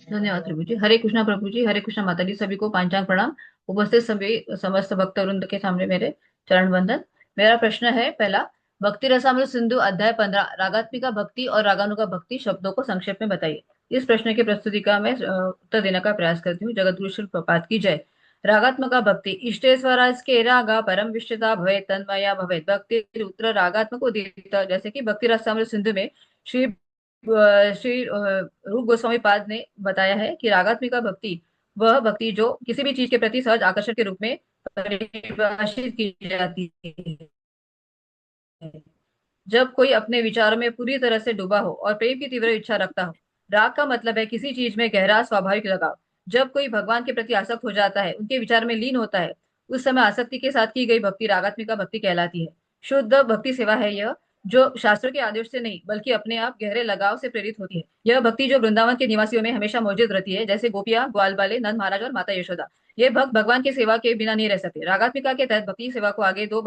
धन्यवाद प्रभु जी। हरे कृष्णा प्रभु जी, हरे कृष्णा माता जी। सभी को पांचांग प्रणाम। उपस्थित सभी समस्त भक्त वृंद के सामने मेरे चरण वंदन। मेरा प्रश्न है पहला, भक्ति रसामृत सिंधु अध्याय 15 रागात्मिका भक्ति और रागानुगा भक्ति शब्दों को संक्षेप में बताइए। इस प्रश्न की प्रस्तुति का मैं उत्तर देने का प्रयास करती हूँ। जगतगुरु श्री प्रपात की जय। रागात्मका भक्ति इष्टे स्वराज के रागा परम विश्चिता भवे तन्मया भवे भक्ति उत्तर रागात्मक उदित। जैसे कि भक्ति रसामृत सिंधु में श्री रूप गोस्वामी पाद ने बताया है कि रागात्मिका भक्ति वह भक्ति जो किसी भी चीज के प्रति सहज आकर्षण के रूप में परिभाषित की जाती है। जब कोई अपने विचारों में पूरी तरह से डूबा हो और प्रेम की तीव्र इच्छा रखता हो। राग का मतलब है किसी चीज में गहरा स्वाभाविक लगाव। जब कोई भगवान के प्रति आसक्त हो जाता है, उनके विचार में लीन होता है, उस समय आसक्ति के साथ की गई भक्ति रागात्मिका भक्ति कहलाती है। शुद्ध भक्ति सेवा है यह, जो शास्त्रों के आदेश से नहीं बल्कि अपने आप गहरे लगाव से प्रेरित होती है। यह भक्ति जो वृंदावन के निवासियों में हमेशा मौजूद रहती है, जैसे गोपियां, ग्वाल बाले, नंद महाराज और माता यशोदा। ये भक्त भगवान की सेवा के बिना नहीं रह सकते। रागात्मिका के तहत भक्ति सेवा को आगे दो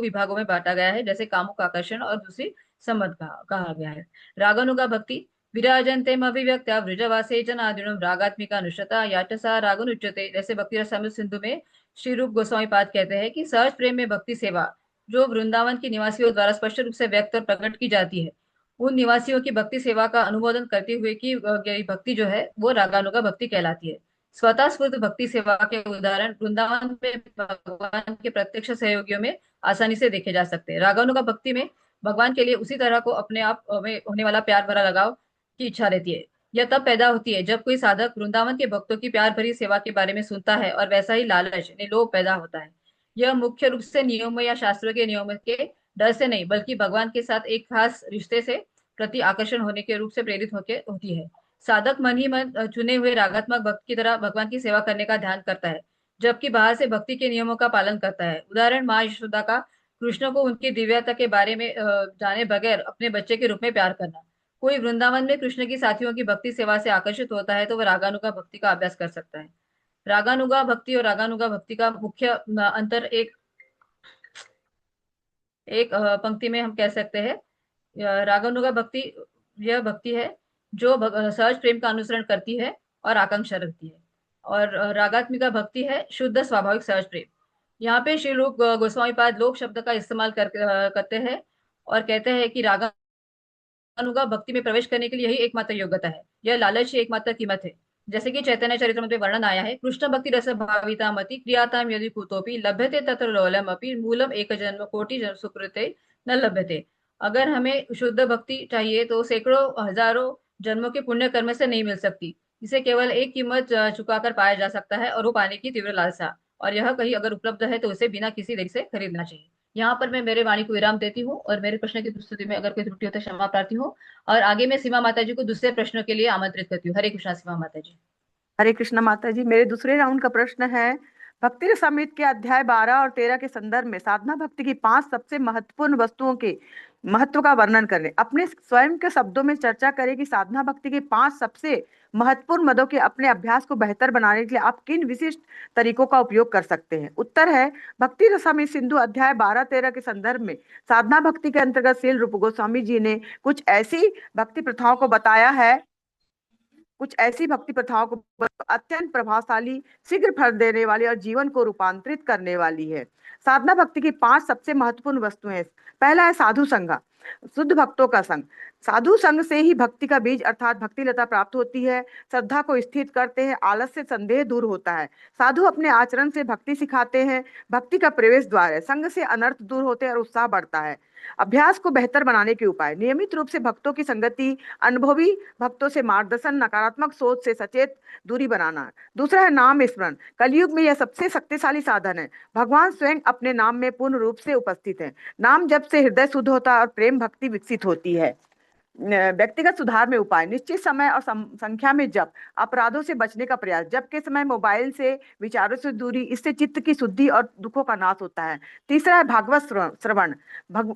विभागों में बांटा गया है, जैसे कामुक आकर्षण और दूसरी सम्मत कहा गया है। रागानुगा भक्ति विराजन्ते अभिव्यक्त्या वृजवासे जनार्दनम रागात्मिका अनुष्ठता याटसा रागनुच्यते। जैसे भक्ति रसामृत सिंधु में श्री रूप गोस्वामी पाद कहते हैं कि सहज प्रेम में भक्ति सेवा जो वृंदावन के निवासियों द्वारा स्पष्ट रूप से व्यक्त और प्रकट की जाती है, उन निवासियों की भक्ति सेवा का अनुमोदन करते हुए कि भक्ति जो है वो रागानुगा भक्ति कहलाती है। स्वतः स्फूर्त भक्ति सेवा के उदाहरण वृंदावन में भगवान के प्रत्यक्ष सहयोगियों में आसानी से देखे जा सकते हैं। रागानुगा भक्ति में भगवान के लिए उसी तरह को अपने आप में होने वाला प्यार भरा लगाव की इच्छा रहती है। यह तब पैदा होती है जब कोई साधक वृंदावन के भक्तों की प्यार भरी सेवा के बारे में सुनता है और वैसा ही लालच लोभ पैदा होता है। यह मुख्य रूप से नियमों या शास्त्रों के नियमों के डर से नहीं बल्कि भगवान के साथ एक खास रिश्ते से प्रति आकर्षण होने के रूप से प्रेरित होती है। साधक मन ही मन चुने हुए रागात्मक भक्त की तरह भगवान की सेवा करने का ध्यान करता है, जबकि बाहर से भक्ति के नियमों का पालन करता है। उदाहरण माँ यशोदा का कृष्ण को उनकी दिव्यता के बारे में जाने बगैर अपने बच्चे के रूप में प्यार करना। कोई वृंदावन में कृष्ण की साथियों की भक्ति सेवा से आकर्षित होता है तो वह रागानुगा भक्ति का अभ्यास कर सकता है। रागानुगा भक्ति और रागानुगा भक्ति का मुख्य अंतर एक पंक्ति में हम कह सकते हैं। रागानुगा भक्ति यह भक्ति है जो सहज प्रेम का अनुसरण करती है और आकांक्षा रखती है, और रागात्मिका भक्ति है शुद्ध स्वाभाविक सहज प्रेम। यहाँ पे श्री रूप गोस्वामी पाद लोक शब्द का इस्तेमाल करते हैं और कहते हैं कि रागानुगा भक्ति में प्रवेश करने के लिए यही एकमात्र योग्यता है। यह लालच ही एकमात्र कीमत है। जैसे कि चैतन्य चरितमृत में वर्णन आया है, कृष्ण भक्ति रस भाविता मति क्रियाताम यदि कुतोपि लभ्यते तत्र लोलम अपि मूलम एक जन्म कोटि जन्म सुकृते न लभ्यते। अगर हमें शुद्ध भक्ति चाहिए तो सैकड़ों हजारों जन्मों के पुण्य कर्म से नहीं मिल सकती। इसे केवल एक कीमत चुकाकर पाया जा सकता है, और वो पाने की तीव्र लालसा। और यह कहीं अगर उपलब्ध है तो उसे बिना किसी देरी से खरीदना चाहिए। यहाँ पर मैं मेरे वाणी को विराम देती हूँ, और मेरे प्रश्न की प्रस्तुति में अगर कोई त्रुटि हो तो क्षमा प्रार्थी हूँ। और आगे मैं सीमा माता जी को दूसरे प्रश्न के लिए आमंत्रित करती हूँ। हरे कृष्णा सीमा माता जी। हरे कृष्ण माता जी, मेरे दूसरे राउंड का प्रश्न है, भक्ति रसामृत के अध्याय 12 और 13 के संदर्भ में साधना भक्ति की 5 सबसे महत्वपूर्ण वस्तुओं के महत्व का वर्णन करें। अपने स्वयं के शब्दों में चर्चा करें कि साधना भक्ति के 5 सबसे महत्वपूर्ण मदों के अपने अभ्यास को बेहतर बनाने के लिए आप किन विशिष्ट तरीकों का उपयोग कर सकते हैं। उत्तर है, भक्ति रसामृत सिंधु अध्याय 12-13 के संदर्भ में साधना भक्ति के अंतर्गत श्रील रूप गोस्वामी जी ने कुछ ऐसी भक्ति प्रथाओं को बताया है, कुछ ऐसी भक्ति प्रथाओं को अत्यंत प्रभावशाली, शीघ्र फल देने वाली और जीवन को रूपांतरित करने वाली है। साधना भक्ति की 5 सबसे महत्वपूर्ण वस्तुएं। पहला है साधु संग, शुद्ध भक्तों का संग। साधु संग से ही भक्ति का बीज अर्थात भक्ति लता प्राप्त होती है। श्रद्धा को स्थिर करते हैं, आलस्य संदेह दूर होता है। साधु अपने आचरण से भक्ति सिखाते हैं, भक्ति का प्रवेश द्वार है। संग से अनर्थ दूर होते हैं और उत्साह बढ़ता है। अभ्यास को बेहतर बनाने के उपाय, नियमित रूप से भक्तों की संगति, अनुभवी भक्तों से मार्गदर्शन, नकारात्मक सोच से सचेत दूरी बनाना। दूसरा है नाम स्मरण, कलयुग में यह सबसे शक्तिशाली साधन है। भगवान स्वयं अपने नाम में पूर्ण रूप से उपस्थित है। नाम जप से हृदय शुद्ध होता है और प्रेम भक्ति विकसित होती है। व्यक्तिगत सुधार में उपाय, निश्चित समय और संख्या में जप, अपराधों से बचने का प्रयास, जप के समय मोबाइल से, विचारों से दूरी, इससे चित्त की शुद्धि और दुखों का नाश होता है। तीसरा है भागवत श्रवण,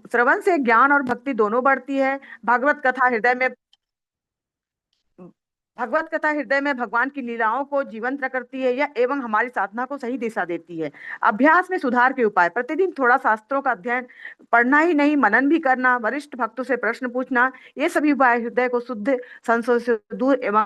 श्रवण से ज्ञान और भक्ति दोनों बढ़ती है। भगवत कथा हृदय में भगवान की लीलाओं को जीवंत करती है यह एवं हमारी साधना को सही दिशा देती है। अभ्यास में सुधार के उपाय, प्रतिदिन थोड़ा शास्त्रों का अध्ययन, पढ़ना ही नहीं मनन भी करना, वरिष्ठ भक्तों से प्रश्न पूछना, ये सभी उपाय हृदय को शुद्ध, संशय से दूर एवं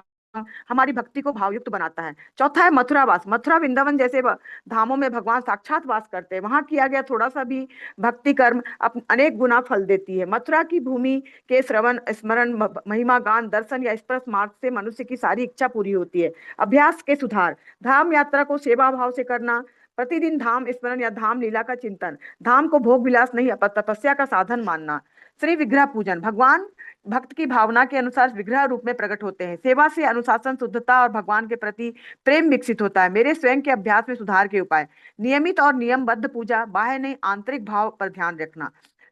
हमारी भक्ति को भावयुक्त बनाता है। चौथा है मथुरावास, मथुरा वृंदावन जैसे धामों में भगवान साक्षात वास करते हैं। वहां किया गया थोड़ा सा भी भक्ति कर्म अनेक गुना फल देती है। मथुरा की भूमि के श्रवण, स्मरण, महिमा गान, दर्शन या स्पर्श मार्ग से मनुष्य की सारी इच्छा पूरी होती है। अभ्यास के सुधार, धाम यात्रा को सेवा भाव से करना, प्रतिदिन धाम स्मरण या धाम लीला का चिंतन, धाम को भोग विलास नहीं तपस्या का साधन मानना। श्री विग्रह पूजन, भगवान भक्त की भावना के अनुसार विग्रह रूप में प्रकट होते हैं। सेवा से अनुशासन, शुद्धता और भगवान के प्रति प्रेम विकसित होता है। मेरे स्वयं के अभ्यास में सुधार के उपाय, नियमित और नियमबद्ध पूजा, बाह्य नहीं आंतरिक भाव पर ध्यान रखना।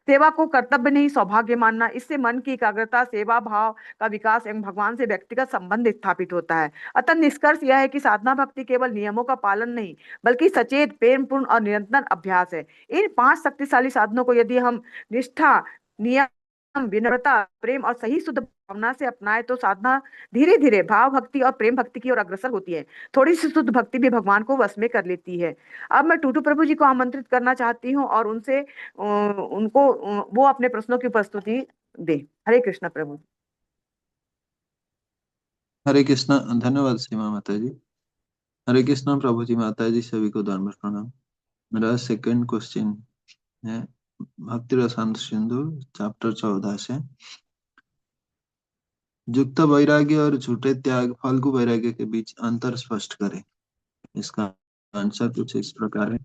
सेवा को कर्तव्य नहीं सौभाग्य मानना, इससे मन की एकाग्रता, सेवा भाव का विकास एवं भगवान से व्यक्तिगत संबंध स्थापित होता है। अतः निष्कर्ष यह है कि साधना भक्ति केवल नियमों का पालन नहीं बल्कि सचेत, प्रेमपूर्ण और निरंतर अभ्यास है। इन 5 शक्तिशाली साधनों को यदि हम निष्ठा, नियम, विनम्रता, प्रेम और सही शुद्ध भावना से अपनाए तो साधना धीरे धीरे भाव भक्ति और प्रेम भक्ति की ओर अग्रसर होती है। थोड़ी सी शुद्ध भक्ति भी भगवान को वश में कर लेती है। अब मैं टूटू प्रभु जी को आमंत्रित करना चाहती हूँ और उनसे उनको वो अपने प्रश्नों की प्रस्तुति दे। हरे कृष्ण प्रभु। हरे कृष्णा, धन्यवाद सीमा माता जी। हरे कृष्णा प्रभु जी, माता जी सभी को धर्म प्रणाम। मेरा सेकंड क्वेश्चन है भक्ति रसामृत सिंधु चैप्टर 14 से, युक्त वैराग्य और झूठे त्याग फाल्गु वैराग्य के बीच अंतर स्पष्ट करें। इसका आंसर कुछ इस प्रकार है।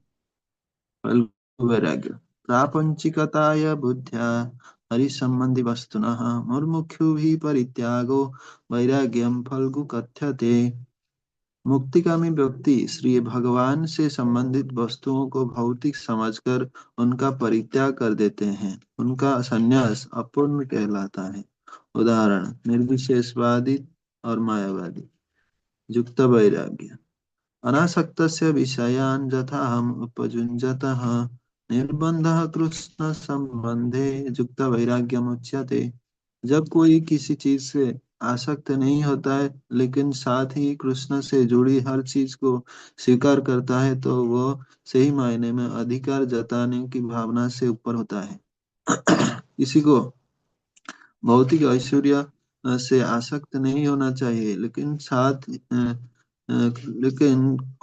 फाल्गु वैराग्य, प्रापंचिकताय बुद्ध्या हरि संबंधी वस्तुनः मुर्मुक्षुभिः परित्यागो वैराग्यम फाल्गु कथ्यते। मुक्तिकामी व्यक्ति श्री भगवान से संबंधित वस्तुओं को भौतिक समझकर उनका परित्याग कर देते हैं। उनका संन्यास अपूर्ण कहलाता है। उदाहरण, निर्विशेषवादी और मायावादी। युक्त वैराग्य, अनासक्तस्य विषयान् यथाहम् उपयुञ्जतः निर्बन्धः कृष्ण संबंधे युक्त वैराग्यम उच्यते। जब कोई किसी चीज से आसक्त नहीं होता है लेकिन साथ ही कृष्ण से जुड़ी हर चीज को स्वीकार करता है तो वह सही मायने में अधिकार जताने की भावना से ऊपर होता है। किसी को भौतिक ऐश्वर्य से आसक्त नहीं होना चाहिए लेकिन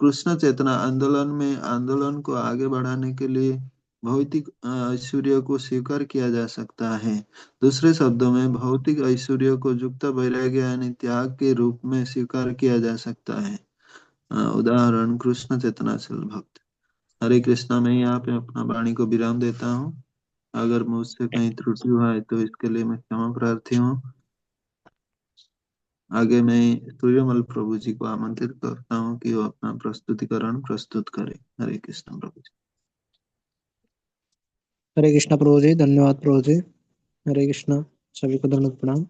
कृष्ण चेतना आंदोलन को आगे बढ़ाने के लिए भौतिक ऐश्वर्य को स्वीकार किया जा सकता है। दूसरे शब्दों में भौतिक ऐश्वर्य को युक्त वैराग्य यानी त्याग के रूप में स्वीकार किया जा सकता है। उदाहरण कृष्ण चेतनाशील भक्त। हरे कृष्णा, मैं यहाँ पे अपना वाणी को विराम देता हूँ। अगर मुझसे कहीं त्रुटि हुआ है तो इसके लिए मैं क्षमा प्रार्थी हूँ। आगे मैं सूर्यमल प्रभु जी को आमंत्रित करता हूँ कि वो अपना प्रस्तुतिकरण प्रस्तुत करें। हरे कृष्ण प्रभु जी। हरे कृष्णा प्रभु जी। धन्यवाद प्रभु जी। हरे कृष्णा, सभी को दंडवत प्रणाम।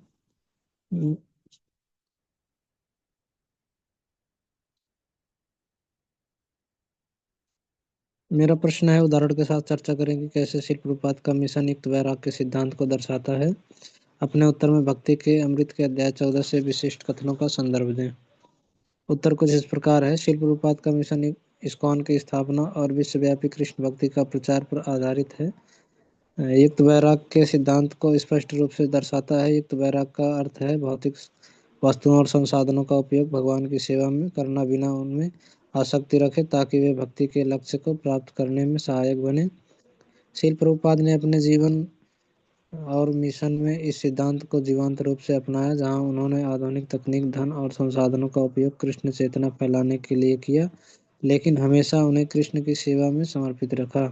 मेरा प्रश्न है, उदाहरण के साथ चर्चा करेंगे कैसे श्रील प्रभुपाद का मिशन युक्त वैराग्य के सिद्धांत को दर्शाता है। अपने उत्तर में भक्ति के अमृत के अध्याय 14 से विशिष्ट कथनों का संदर्भ दें। उत्तर कुछ इस प्रकार है। श्रील प्रभुपाद का मिशन इस्कॉन की स्थापना और विश्वव्यापी कृष्ण भक्ति का प्रचार पर आधारित है। युक्त वैराग्य के सिद्धांत को स्पष्ट रूप से दर्शाता है। युक्त वैराग्य का अर्थ है भौतिक वस्तुओं और संसाधनों का उपयोग भगवान की सेवा में करना बिना उनमें आसक्ति रखे, ताकि वे भक्ति के लक्ष्य को प्राप्त करने में सहायक बने। श्रील प्रभुपाद ने अपने जीवन और मिशन में इस सिद्धांत को जीवंत रूप से अपनाया, जहां उन्होंने आधुनिक तकनीक, धन और संसाधनों का उपयोग कृष्ण चेतना फैलाने के लिए किया, लेकिन हमेशा उन्हें कृष्ण की सेवा में समर्पित रखा।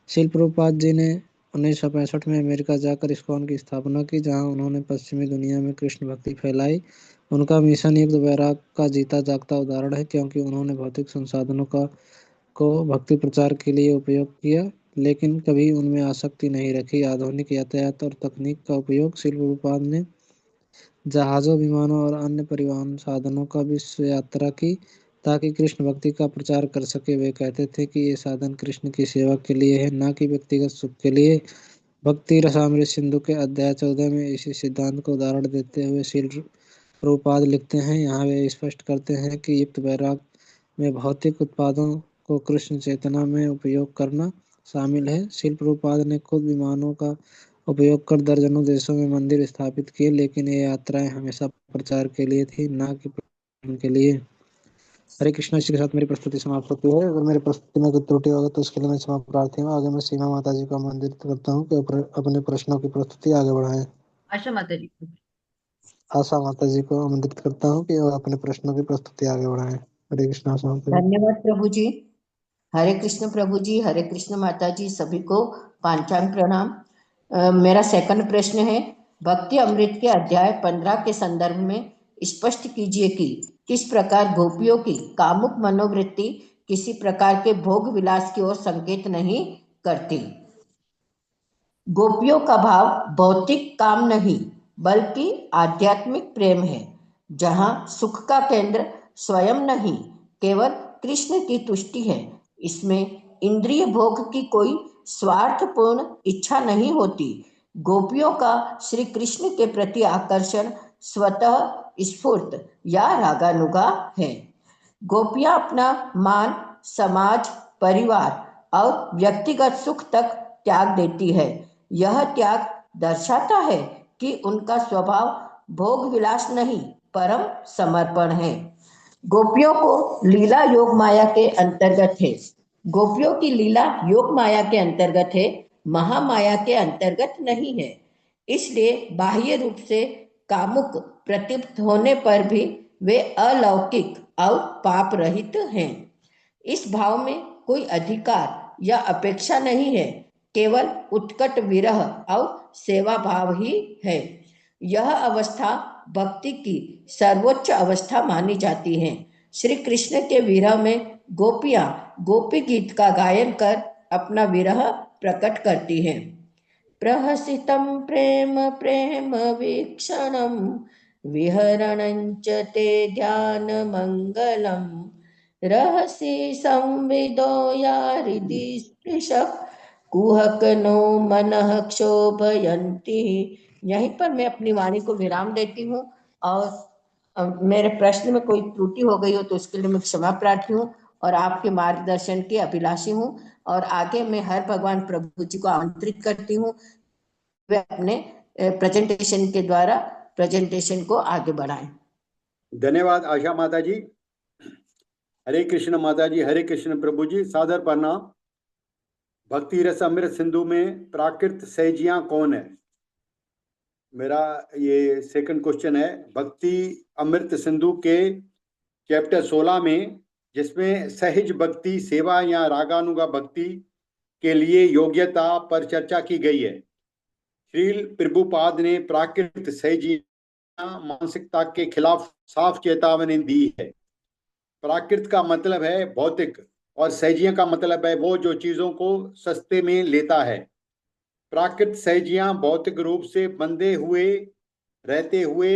श्रील प्रभुपाद जी ने 1965 में अमेरिका जाकर इस्कॉन की स्थापना की, जहां उन्होंने पश्चिमी दुनिया में कृष्ण भक्ति फैलाई। उनका मिशन युक्त वैराग्य का जीता जागता उदाहरण है, क्योंकि उन्होंने भौतिक संसाधनों को भक्ति प्रचार के लिए उपयोग किया, लेकिन कभी उनमें आसक्ति नहीं रखी। आधुनिक यातायात और तकनीक का उपयोग श्रील प्रभुपाद ने जहाजों, विमानों और अन्य परिवहन साधनों का विश्व यात्रा की, ताकि कृष्ण भक्ति का प्रचार कर सके। वे कहते थे कि ये साधन कृष्ण की सेवा के लिए है, न कि व्यक्तिगत सुख के लिए। भक्ति रसामृत सिंधु के अध्याय 14 में इसी सिद्धांत को उदाहरण देते हुए श्रील प्रभुपाद लिखते हैं। यहाँ वे स्पष्ट करते हैं कि युक्त वैराग्य में भौतिक उत्पादों को कृष्ण चेतना में उपयोग करना शामिल है। श्रील प्रभुपाद ने खुद विमानों का उपयोग कर दर्जनों देशों में मंदिर स्थापित किए, लेकिन ये यात्राएं हमेशा प्रचार के लिए थी, न कि प्रचार के लिए। हरे कृष्णा। इसी के साथ मेरी प्रस्तुति समाप्त होती है। अगर मेरी प्रस्तुति में कोई त्रुटि होगा तो उसके लिए मैं क्षमा प्रार्थी हूँ। आगे मैं सीमा माता जी को आमंत्रित करता हूँ कि अपने प्रश्नों की प्रस्तुति आगे बढ़ाएं। आशा माता जी। आशा माता जी को आमंत्रित करता हूँ कि वो अपने प्रश्नों की प्रस्तुति आगे बढ़ाएं। हरे कृष्णा। आशा माता जी। धन्यवाद प्रभु जी। हरे कृष्ण प्रभु जी, हरे कृष्ण माता जी, सभी को पांचांग प्रणाम। मेरा सेकंड प्रश्न है, भक्ति अमृत के अध्याय 15 के संदर्भ में स्पष्ट कीजिए कि किस प्रकार गोपियों की कामुक मनोवृत्ति किसी प्रकार के भोग विलास की ओर संकेत नहीं करती। गोपियों का भाव भौतिक काम नहीं बल्कि आध्यात्मिक प्रेम है, जहां सुख का केंद्र स्वयं नहीं केवल कृष्ण की तुष्टि है। इसमें इंद्रिय भोग की कोई स्वार्थपूर्ण इच्छा नहीं होती। गोपियों का श्री कृष्ण के प्रति आकर्षण स्वतः स्फूर्त या रागानुगा है। गोपियां अपना मान, समाज, परिवार और व्यक्तिगत सुख तक त्याग देती है। यह त्याग दर्शाता है कि उनका स्वभाव भोग विलास नहीं परम समर्पण है। गोपियों को लीला योग माया के अंतर्गत है। गोपियों की लीला योग माया के अंतर्गत है, महामाया के अंतर्गत नहीं है। इसलिए बाह्य रूप से कामुक प्रतीत होने पर भी वे अलौकिक और पाप रहित हैं। इस भाव में कोई अधिकार या अपेक्षा नहीं है, केवल उत्कट विरह और सेवा भाव ही है। यह अवस्था भक्ति की सर्वोच्च अवस्था मानी जाती है। श्री कृष्ण के विरह में गोपियां गोपी गीत का गायन कर अपना विरह प्रकट करती हैं। प्रहसितं प्रेम प्रेम वीक्षणं विहरणञ्च ते ध्यानमङ्गलम् रहसि संविदो या हृदि स्पृशः कुहकनो मनः क्षोभयन्ति। यहीं पर मैं अपनी वाणी को विराम देती हूँ और मेरे प्रश्न में कोई त्रुटि हो गई हो तो उसके लिए मैं क्षमा प्रार्थी हूँ और आपके मार्गदर्शन की अभिलाषी हूँ। और आगे मैं हर भगवान प्रभु जी को आमंत्रित करती हूँ वे अपने प्रेजेंटेशन के द्वारा प्रेजेंटेशन को आगे बढ़ाएं। धन्यवाद आशा माता जी। हरे कृष्ण माता जी, हरे कृष्ण प्रभु जी, सादर प्रणाम। भक्ति रस अमृत सिंधु में प्राकृत सहजियां कौन है? मेरा ये सेकंड क्वेश्चन है। भक्ति अमृत सिंधु के चैप्टर 16 में, जिसमें सहज भक्ति सेवा या रागानुगा भक्ति के लिए योग्यता पर चर्चा की गई है, श्रील प्रभुपाद ने प्राकृत सहजिया मानसिकता के खिलाफ साफ चेतावनी दी है। प्राकृत का मतलब है भौतिक और सहजिया का मतलब है वो जो चीजों को सस्ते में लेता है। प्राकृत सहजियां भौतिक रूप से बंधे हुए रहते हुए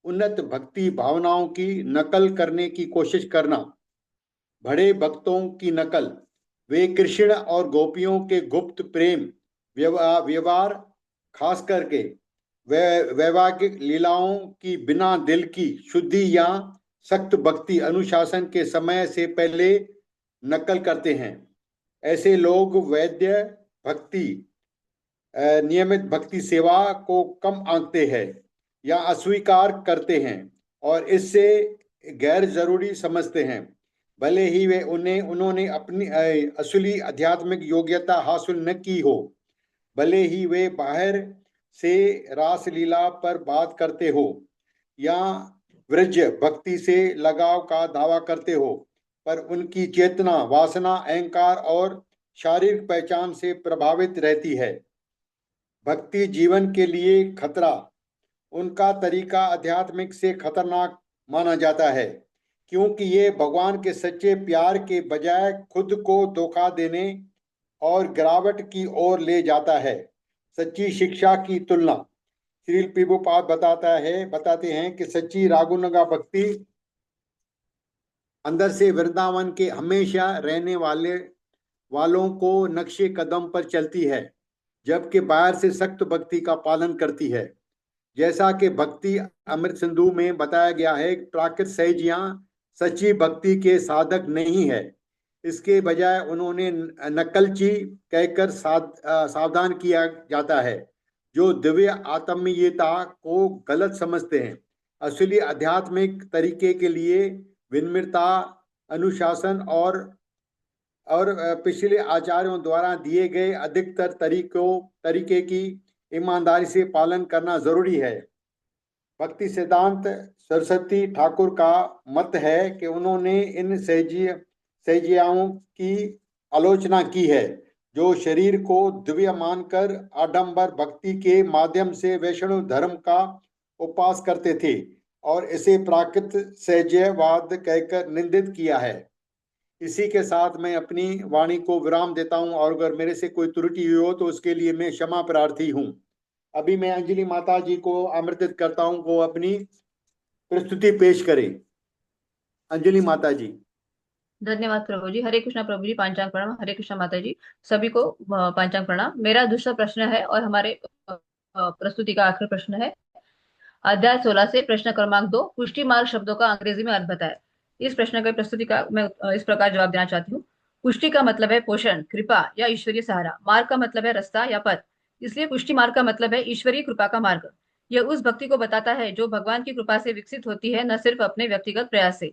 उन्नत भक्ति भावनाओं की नकल करने की कोशिश करना, बड़े भक्तों की नकल, वे कृष्ण और गोपियों के गुप्त प्रेम व्यवहार, खास करके वैवाहिक लीलाओं की बिना दिल की शुद्धि या सख्त भक्ति अनुशासन के समय से पहले नकल करते हैं। ऐसे लोग वैद्य भक्ति नियमित भक्ति सेवा को कम आंकते हैं या अस्वीकार करते हैं और इससे गैर जरूरी समझते हैं, भले ही वे उन्होंने अपनी असली आध्यात्मिक योग्यता हासिल न की हो, भले ही वे बाहर से रासलीला पर बात करते हो या वृज भक्ति से लगाव का दावा करते हो, पर उनकी चेतना वासना अहंकार और शारीरिक पहचान से प्रभावित रहती है। भक्ति जीवन के लिए खतरा, उनका तरीका आध्यात्मिक से खतरनाक माना जाता है, क्योंकि ये भगवान के सच्चे प्यार के बजाय खुद को धोखा देने और गिरावट की ओर ले जाता है। सच्ची शिक्षा की तुलना, श्रील प्रभुपाद बताते हैं कि सच्ची रागुनुगा भक्ति अंदर से वृंदावन के हमेशा रहने वालों को नक्शे कदम पर चलती है, जबकि बाहर से सख्त भक्ति का पालन करती है। जैसा कि भक्ति अमृत सिंधु में बताया गया है, प्राकृत सहजियां सच्ची भक्ति के साधक नहीं है, इसके बजाय उन्होंने नकलची कहकर सावधान किया जाता है, जो दिव्य आत्मीयता को गलत समझते हैं। असली आध्यात्मिक तरीके के लिए विनम्रता, अनुशासन और पिछले आचार्यों द्वारा दिए गए अधिकतर तरीके की ईमानदारी से पालन करना जरूरी है। भक्ति सिद्धांत सरस्वती ठाकुर का मत है कि उन्होंने इन सहजियाओं की आलोचना की है, जो शरीर को दिव्य मानकर आडंबर भक्ति के माध्यम से वैष्णव धर्म का उपास करते थे और इसे प्राकृत सहजवाद कहकर निंदित किया है। इसी के साथ मैं अपनी वाणी को विराम देता हूं और अगर मेरे से कोई त्रुटि हुई हो तो उसके लिए मैं क्षमा प्रार्थी हूं। अभी मैं अंजलि माता जी को आमंत्रित करता हूं को अपनी प्रस्तुति पेश करें। अंजलि माता जी। धन्यवाद प्रभु जी। हरे कृष्णा प्रभु जी, पांचांग प्रणाम। हरे कृष्णा माता जी, सभी को पांचांग प्रणाम। मेरा दूसरा प्रश्न है और हमारे प्रस्तुति का आखिरी प्रश्न है। अध्याय 16 से प्रश्न क्रमांक 2, पुष्टि मार्ग शब्दों का अंग्रेजी में अर्थ बताएं। इस प्रश्न की प्रस्तुति का मैं इस प्रकार जवाब देना चाहती हूँ। पुष्टि का मतलब है पोषण, कृपा या ईश्वरीय सहारा। मार्ग का मतलब है रास्ता या पथ, इसलिए पुष्टि मार्ग का मतलब है ईश्वरीय कृपा का मार्ग। यह उस भक्ति को बताता है जो भगवान की कृपा से विकसित होती है, न सिर्फ अपने व्यक्तिगत प्रयास से।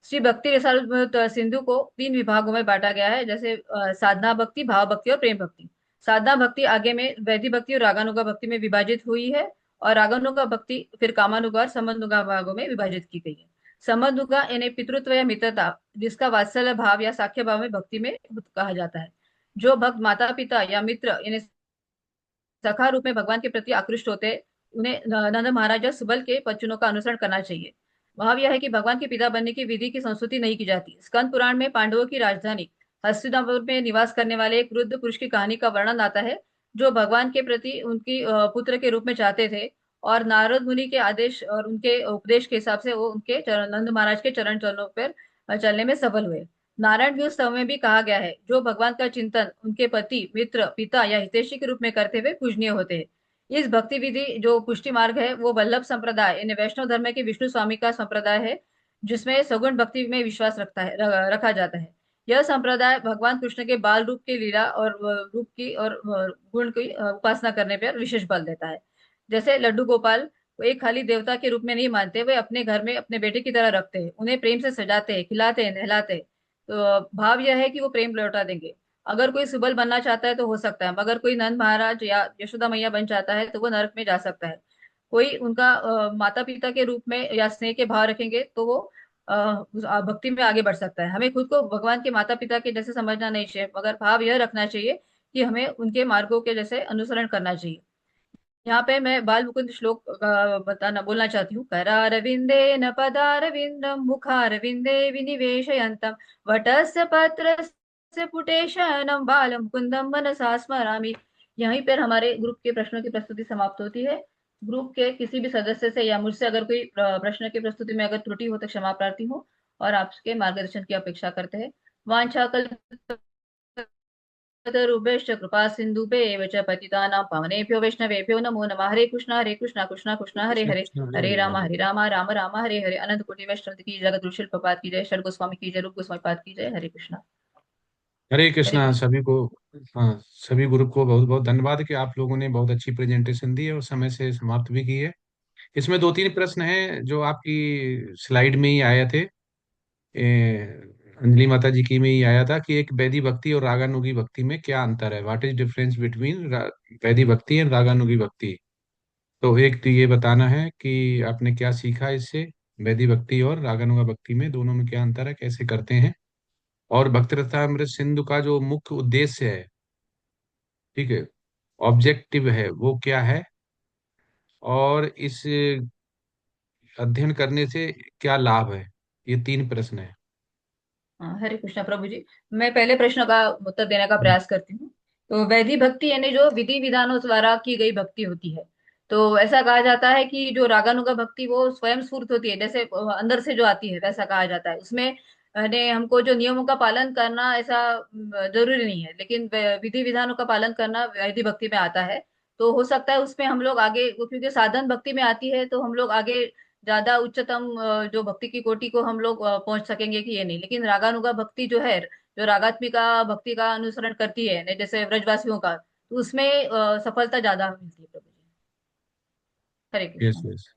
श्री भक्ति रसामृत सिंधु को 3 विभागों में बांटा गया है, जैसे साधना भक्ति, भाव भक्ति और प्रेम भक्ति। साधना भक्ति आगे में वैदिक भक्ति और रागानुगा भक्ति में विभाजित हुई है और रागानुगा भक्ति फिर कामानुगा और संबंधनुगा भागों में विभाजित की गई है। संबंधनुगा यानी पितृत्व या मित्रता, जिसका वात्सल्य भाव या साख्य भाव में भक्ति में कहा जाता है। जो भक्त माता पिता या मित्र यानी सखा रूप में भगवान के प्रति आकृष्ट होते हैं, उन्हें नंद महाराज सुबल के वचनों का अनुसरण करना चाहिए। भाव यह है कि भगवान के पिता बनने की विधि की संस्तुति नहीं की जाती। स्कंद पुराण में पांडवों की राजधानी हस्तिनापुर में निवास करने वाले एक वृद्ध पुरुष की कहानी का वर्णन आता है, जो भगवान के प्रति उनकी पुत्र के रूप में चाहते थे और नारद मुनि के आदेश और उनके उपदेश के हिसाब से वो उनके नंद महाराज के चरण चरणों पर चलने में सफल हुए। नारायण व्यूह स्तव में भी कहा गया है, जो भगवान का चिंतन उनके पति, मित्र, पिता या हितैषी के रूप में करते हुए पूजनीय होते हैं। इस भक्ति विधि जो पुष्टि मार्ग है, वो वल्लभ संप्रदाय यानी वैष्णव धर्म के विष्णु स्वामी का संप्रदाय है, जिसमें सगुण भक्ति में विश्वास रखा जाता है। यह संप्रदाय भगवान कृष्ण के बाल रूप की लीला और रूप की और गुण की उपासना करने पर विशेष बल देता है। जैसे लड्डू गोपाल वो एक खाली देवता के रूप में नहीं मानते, वे अपने घर में अपने बेटे की तरह रखते हैं, उन्हें प्रेम से सजाते हैं, खिलाते हैं, नहलाते हैं। तो भाव यह है कि वो प्रेम लौटा देंगे। अगर कोई सुबल बनना चाहता है तो हो सकता है, मगर कोई नंद महाराज या यशोदा मैया बन जाता है तो वो नरक में जा सकता है। कोई उनका माता पिता के रूप में या स्नेह के भाव रखेंगे तो वो भक्ति में आगे बढ़ सकता है। हमें खुद को भगवान के माता पिता के जैसे समझना नहीं चाहिए, मगर भाव यह रखना चाहिए कि हमें उनके मार्गों के जैसे अनुसरण करना चाहिए। यहाँ पे मैं बाल मुकुंद श्लोक बताना बोलना चाहती हूँ। करारविंदे न पदारविंदम मुखारविंदे विनिवेशयन्तम वटस्य पत्रस्य पुटेशयनम बाल मुकुंदम मनसा स्मरामि। यहीं पर हमारे ग्रुप के प्रश्नों की प्रस्तुति समाप्त होती है। ग्रुप के किसी भी सदस्य से या मुझसे अगर कोई प्रश्न की प्रस्तुति में अगर त्रुटि हो तो क्षमा प्रार्थी हूँ और आपके मार्गदर्शन की अपेक्षा करते हैं। वांछा कल्पतरुभ्यश्च कृपा सिन्धुभ्येव च पतितानां पावनेभ्यो वैष्णवेभ्यो नमो नमः। हरे कृष्णा कृष्णा कृष्णा हरे कृष्ण हरे, कृष्ण हरे हरे हरे राम हरे राम राम हरे हरे। अनंत कोटि वैष्णव की जय, जगत शिल्प पाद की जय, षड गोस्वामी की जय, रूप गोस्वामी पाद की जय। हरे कृष्णा। हरे हरे कृष्णा कृष्णा। सभी को। हाँ, सभी ग्रुप को बहुत बहुत धन्यवाद कि आप लोगों ने बहुत अच्छी प्रेजेंटेशन दी है और समय से समाप्त भी की है। इसमें दो तीन प्रश्न हैं जो आपकी स्लाइड में ही आए थे। अंजलि माता जी की में ही आया था कि एक वैदिक भक्ति और रागानुगी भक्ति में क्या अंतर है, व्हाट इज डिफरेंस बिटवीन वैदिक भक्ति एंड रागानुगी भक्ति। तो एक तो ये बताना है कि आपने क्या सीखा इससे, वैदिक भक्ति और रागानुगा भक्ति में दोनों में क्या अंतर है, कैसे करते हैं, और भक्ति रसामृत सिंधु का जो मुख्य उद्देश्य है, ठीक है, ऑब्जेक्टिव है, वो क्या है, और इस अध्ययन करने से क्या लाभ है। ये तीन प्रश्न है। हरे कृष्णा प्रभु जी। मैं पहले प्रश्न का उत्तर देने का प्रयास करती हूँ। तो वैदिक भक्ति यानी जो विधि विधानों द्वारा की गई भक्ति होती है। तो ऐसा कहा जाता है कि जो रागानुगा भक्ति वो स्वयं स्फूर्त होती है, जैसे अंदर से जो आती है वैसा कहा जाता है। उसमें ने हमको जो नियमों का पालन करना ऐसा जरूरी नहीं है, लेकिन विधि विधानों का पालन करना वैदिक भक्ति में आता है। तो हो सकता है उसमें हम लोग आगे, क्योंकि साधन भक्ति में आती है तो हम लोग आगे ज्यादा उच्चतम जो भक्ति की कोटि को हम लोग पहुंच सकेंगे कि ये नहीं। लेकिन रागानुगा भक्ति जो है, जो रागात्मिका भक्ति का अनुसरण करती है नहीं, जैसे व्रजवासियों का, तो उसमें सफलता ज्यादा मिलती है प्रभु जी। हरे यस कृष्णा। यस।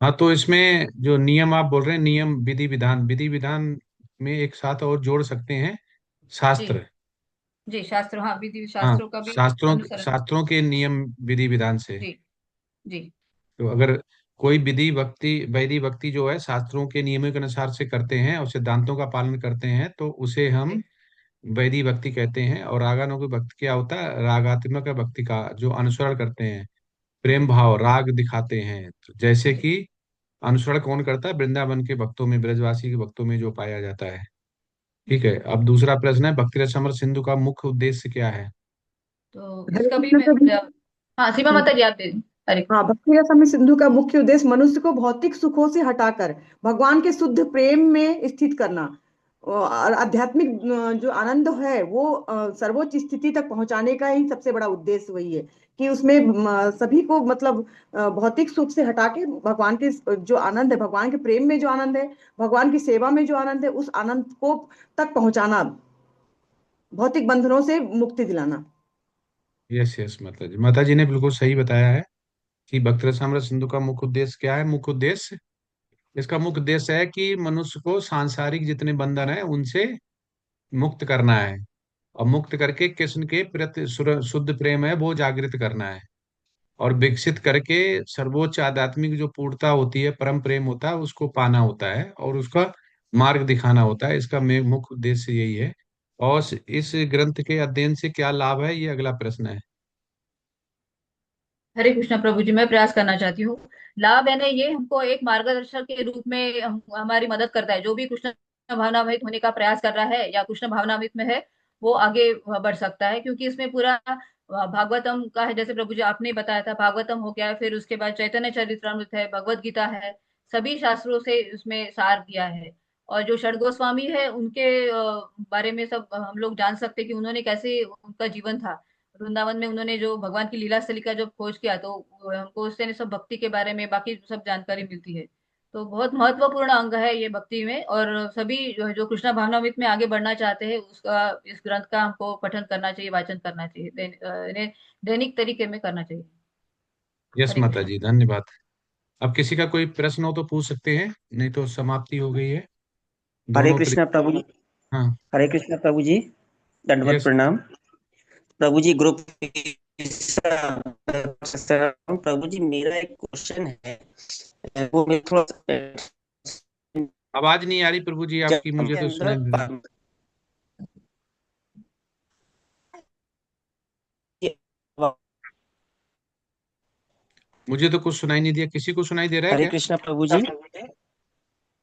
हाँ, तो इसमें जो नियम आप बोल रहे हैं, नियम विधि विधान, विधि विधान में एक साथ और जोड़ सकते हैं जी शास्त्र। जी, शास्त्र, हाँ विधि हाँ, शास्त्रों का भी शास्त्रों अनुसरण। शास्त्रों के नियम विधि विधान से। जी जी तो अगर कोई विधि भक्ति वैदिक भक्ति जो है शास्त्रों के नियमों के अनुसार से करते हैं और सिद्धांतों का पालन करते हैं तो उसे हम जी वैदिक भक्ति कहते हैं। और रागानुग भक्ति क्या होता है, रागात्मक भक्ति का जो अनुसरण करते हैं, प्रेम भाव राग दिखाते हैं। तो जैसे जी। कि अनुसरण कौन करता है, वृंदावन के भक्तों में, ब्रजवासी के भक्तों में जो पाया जाता है। ठीक है, अब दूसरा प्रश्न है, भक्ति रसमर सिंधु का मुख्य उद्देश्य क्या है। तो हरे इसका भी कृष्ण मैं प्रभु। हाँ सीमा माता जी आप दे दीजिए। हरे हाँ, कृष्णा। भक्ति रस में सिंधु का मुख्य उद्देश्य मनुष्य को भौतिक सुखों से हटाकर भगवान के शुद्ध प्रेम में स्थित करना और आध्यात्मिक जो आनंद है वो सर्वोच्च स्थिति तक पहुंचाने का ही सबसे बड़ा उद्देश्य वही है कि उसमें सभी को मतलब भौतिक सुख से हटा के भगवान के जो आनंद है, भगवान के प्रेम में जो आनंद है, भगवान की सेवा में जो आनंद है, उस आनंद को तक पहुंचाना, भौतिक बंधनों से मुक्ति दिलाना। यस यस, माता जी ने बिल्कुल सही बताया है कि भक्ति रसामृत सिंधु का मुख्य उद्देश्य क्या है। मुख्य उद्देश्य, इसका मुख्य उद्देश्य है कि मनुष्य को सांसारिक जितने बंधन है उनसे मुक्त करना है, और मुक्त करके कृष्ण के प्रति शुद्ध प्रेम है वो जागृत करना है, और विकसित करके सर्वोच्च आध्यात्मिक जो पूर्णता होती है, परम प्रेम होता है, उसको पाना होता है और उसका मार्ग दिखाना होता है। इसका मुख्य उद्देश्य यही है। और इस ग्रंथ के अध्ययन से क्या लाभ है, ये अगला प्रश्न है। हरे कृष्णा प्रभु जी। मैं प्रयास करना चाहती हूँ। लाभ है ना, ये हमको एक मार्गदर्शक के रूप में हमारी मदद करता है। जो भी कृष्ण भावनामृत होने का प्रयास कर रहा है या कृष्ण भावनामृत में है वो आगे बढ़ सकता है, क्योंकि इसमें पूरा भागवतम का है, जैसे प्रभु जी आपने बताया था। भागवतम हो गया, फिर उसके बाद चैतन्य चरित्रामृत है, भगवत गीता है, सभी शास्त्रों से उसमें सार दिया है। और जो षड गोस्वामी है उनके बारे में सब हम लोग जान सकते हैं कि उन्होंने कैसे उनका जीवन था वृंदावन में। उन्होंने जो भगवान की लीला स्थली का जो खोज किया, तो हमको उससे सब भक्ति के बारे में बाकी सब जानकारी मिलती है। तो बहुत महत्वपूर्ण अंग है ये भक्ति में। और सभी जो कृष्णा भावनामृत में आगे बढ़ना चाहते हैं उसका, इस ग्रंथ का हमको पठन करना चाहिए, वाचन करना चाहिए, इन्हें दैनिक तरीके में करना चाहिए। यस हरे माता कृष्णा। जी, धन्यवाद। अब किसी का कोई प्रश्न हो तो पूछ सकते हैं, नहीं तो समाप्ति हो गई है हरे दोनों कृष्णा प्रभु जी। हाँ। हरे कृष्णा प्रभु जी। दंडवत यस प्रणाम प्रभु जी। ग्रुप प्रभु जी मेरा एक क्वेश्चन है, वो मैं थोड़ा आवाज नहीं आ रही प्रभु जी आपकी, मुझे तो अंदर सुनाई दे रहा है। मुझे तो कुछ सुनाई नहीं दिया, किसी को सुनाई दे रहा है हरे क्या? कृष्णा प्रभु जी।